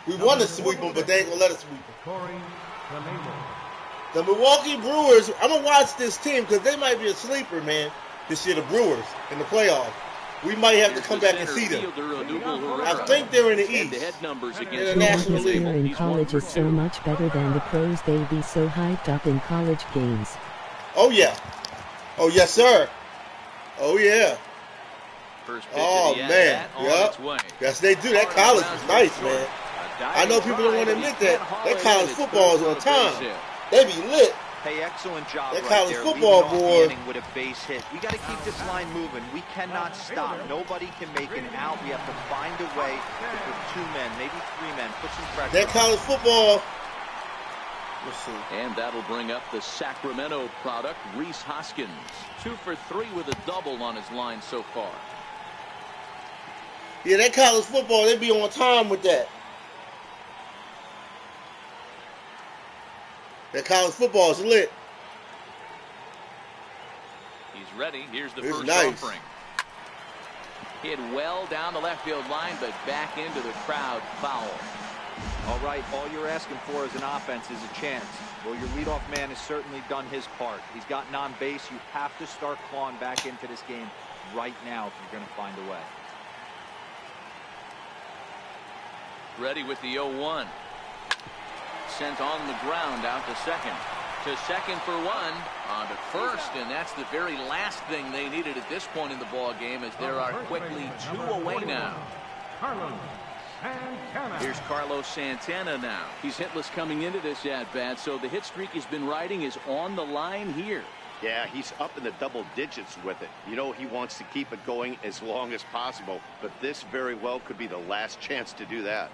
We want to sweep them, but they ain't going to let us sweep them. The Milwaukee Brewers, I'm going to watch this team because they might be a sleeper, man, this year, the Brewers, in the playoffs. We might have to come back and see them. I think they're in the East. In the National League. In college is so much better than the pros. They be so hyped up in college games. Oh, yeah. Oh, yes, sir. Oh, yeah. Oh, man. Yep. Yes, they do. That college is nice, man. I know people don't want to admit that. That college football is on time. They be lit. Hey, excellent job that right college there. Football boy. With a base hit. We got to keep this line moving. We cannot stop. Nobody can make an out. We have to find a way to put 2 men, maybe 3 men, put some pressure. That college football. Let's see. And that'll bring up the Sacramento product, Reese Hoskins. 2 for 3 with a double on his line so far. Yeah, that college football, they be on time with that. That college football is lit. He's ready. Here's the first nice. offering. Hit well down the left field line, but back into the crowd. Foul. All right, all you're asking for as an offense is a chance. Well, your leadoff man has certainly done his part. He's gotten on base. You have to start clawing back into this game right now if you're going to find a way. Ready with the 0-1. Sent on the ground out to second. To second for 1. On to first, and that's the very last thing they needed at this point in the ball game, as there are quickly 2 away now. Here's Carlos Santana now. He's hitless coming into this at-bat, so the hit streak he's been riding is on the line here. Yeah, he's up in the double digits with it. You know, he wants to keep it going as long as possible, but this very well could be the last chance to do that.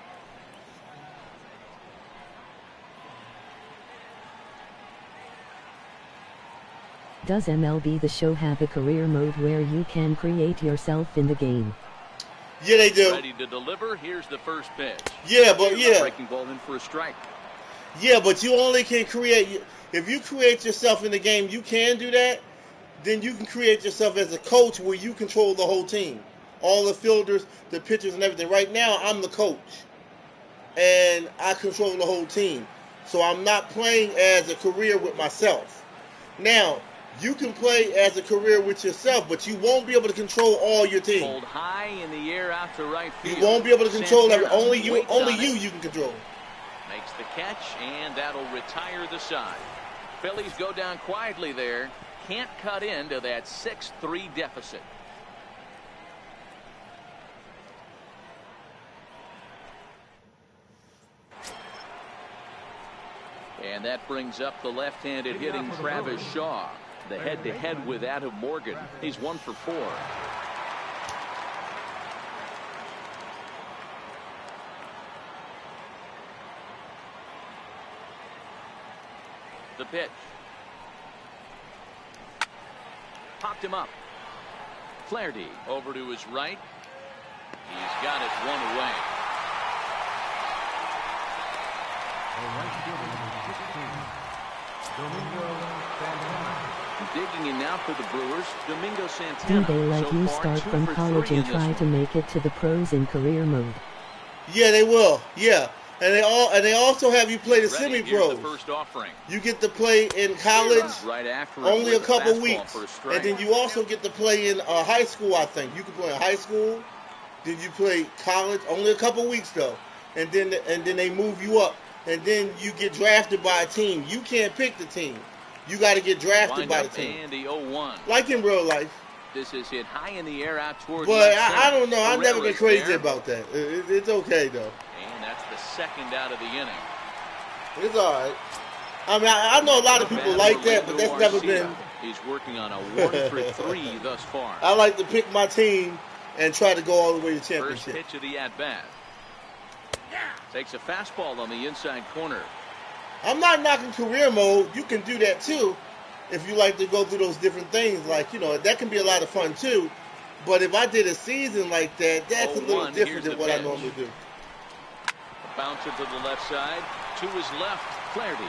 Does MLB The Show have a career mode where you can create yourself in the game? Yeah, they do. Ready to deliver. Here's the first pitch. Yeah, but yeah. Breaking ball in for a strike. Yeah, but you only can create. If you create yourself in the game, you can do that. Then you can create yourself as a coach where you control the whole team. All the fielders, the pitchers, and everything. Right now, I'm the coach. And I control the whole team. So I'm not playing as a career with myself. Now, you can play as a career with yourself, but you won't be able to control all your team. Hold high in the air out to right field. You won't be able to control everything. Only you can control. Makes the catch, and that'll retire the side. Phillies go down quietly there. Can't cut into that 6-3 deficit. And that brings up the left-handed hitting Travis Shaw. The head-to-head with Adam Morgan. He's 1 for 4. The pitch. Popped him up. Flaherty over to his right. He's got it 1 away. Digging in now for the Brewers, Domingo Santana. Do they let you start from college and try to make it to the pros in career mode? Yeah, they will. Yeah, and they also have you play the semi-pros. You get to play in college only a couple weeks, and then you also get to play in high school. I think you can play in high school. Then you play college only a couple weeks though, and then they move you up, and then you get drafted by a team. You can't pick the team. You got to get drafted by the team. Like in real life. This is hit high in the air out toward. But I don't know. I've never been crazy about that. It's okay though. And that's the second out of the inning. It's all right. I mean, I know a lot of people like that, but that's never been. He's working on a 1 for 3 thus far. I like to pick my team and try to go all the way to championship. First pitch of the at bat. Takes a fastball on the inside corner. I'm not knocking career mode. You can do that too if you like to go through those different things. Like, you know, that can be a lot of fun too. But if I did a season like that, that's a little different than what I normally do. A bouncer to the left side. To his left, Flaherty.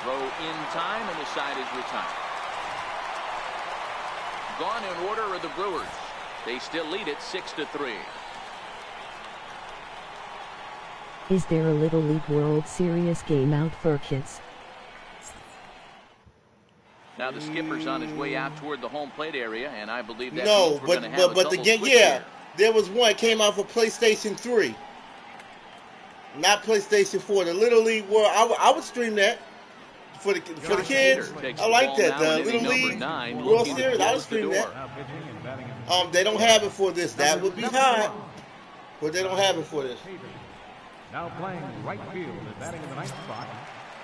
Throw in time, and the side is retired. Gone in order are the Brewers. They still lead it 6-3. Is there a Little League World Series game out for kids? Now the skipper's on his way out toward the home plate area, and I believe that No, means we're going to have a but the double game, switch yeah, here. there was one came out for PlayStation 3, not PlayStation 4. The Little League World, I would stream that for the kids. I like that. The Little League World Series, I would stream that. They don't have it for this. That would be hot, but they don't have it for this. Now playing right field and batting in the ninth spot,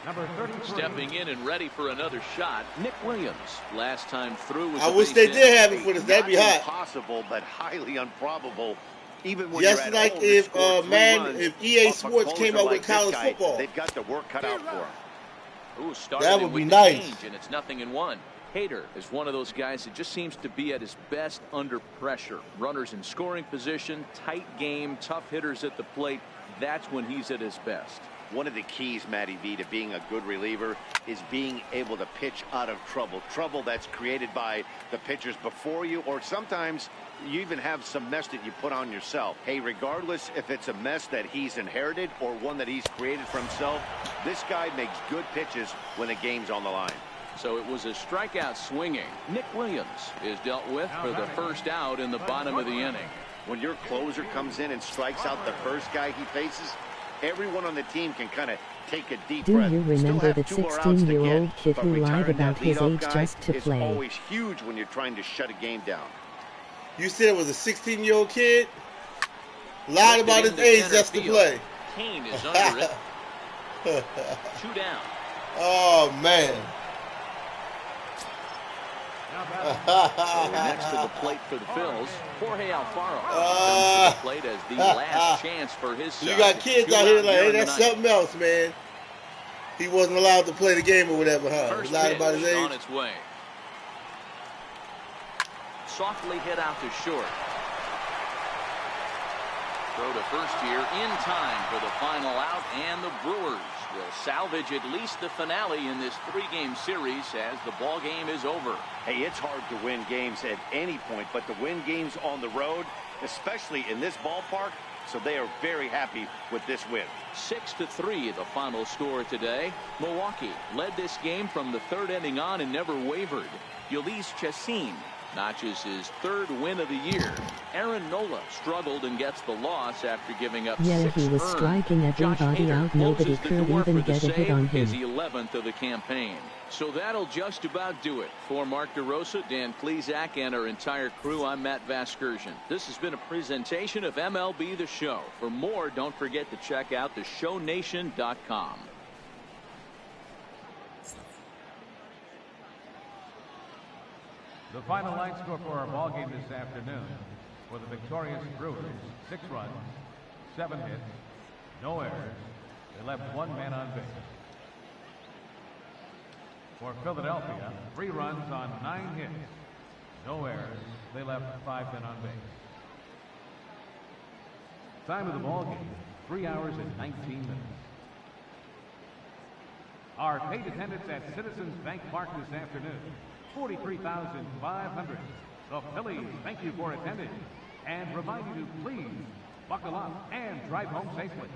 number 33. Stepping in and ready for another shot, Nick Williams. Last time through was I wish they did have it for this. That'd be hot. Impossible, but highly improbable. Even when Just you're like at if home, if EA Sports came out with college football, they've got the work cut out for them. Ooh, started that would be with nice. Change, and it's 0-1. Hader is one of those guys that just seems to be at his best under pressure. Runners in scoring position, tight game, tough hitters at the plate. That's when he's at his best. One of the keys, Matty V, to being a good reliever is being able to pitch out of trouble. Trouble that's created by the pitchers before you, or sometimes you even have some mess that you put on yourself. Hey, regardless if it's a mess that he's inherited or one that he's created for himself, this guy makes good pitches when the game's on the line. So it was a strikeout swinging. Nick Williams is dealt with for the first out in the bottom of the inning. When your closer comes in and strikes out the first guy he faces, everyone on the team can kind of take a deep breath. Do you remember that 16-year-old kid who lied about his age just to play? It's always huge when you're trying to shut a game down. You said it was a 16-year-old kid? Lied about his age just to play. Kane is under it. 2 down. Oh, man. Next to the plate for the Phils, Jorge Alfaro comes to the plate as the last chance for his side. You got kids out here like, hey, that's something else, man. He wasn't allowed to play the game or whatever, huh? First He lied about his pitch age. on its way. Softly hit out to short. Throw to first here in time for the final out, and the Brewers will salvage at least the finale in this 3-game series as the ball game is over. Hey, it's hard to win games at any point, but to win games on the road, especially in this ballpark, so they are very happy with this win. 6-3 the final score today. Milwaukee led this game from the 3rd inning on and never wavered. Ulysses Chassin notches his 3rd win of the year. Aaron Nola struggled and gets the loss after giving up 6 Yeah, he was striking everybody out. Nobody could even get a hit on him. His 11th of the campaign. So that'll just about do it. For Mark DeRosa, Dan Klezak, and our entire crew, I'm Matt Vasgersian. This has been a presentation of MLB The Show. For more, don't forget to check out theshownation.com. The final line score for our ball game this afternoon for the victorious Brewers: 6 runs, 7 hits, no errors. They left 1 man on base. For Philadelphia, 3 runs on 9 hits, no errors. They left 5 men on base. Time of the ball game: 3 hours and 19 minutes. Our paid attendance at Citizens Bank Park this afternoon: 43,500. The Phillies thank you for attending and remind you to please buckle up and drive home safely.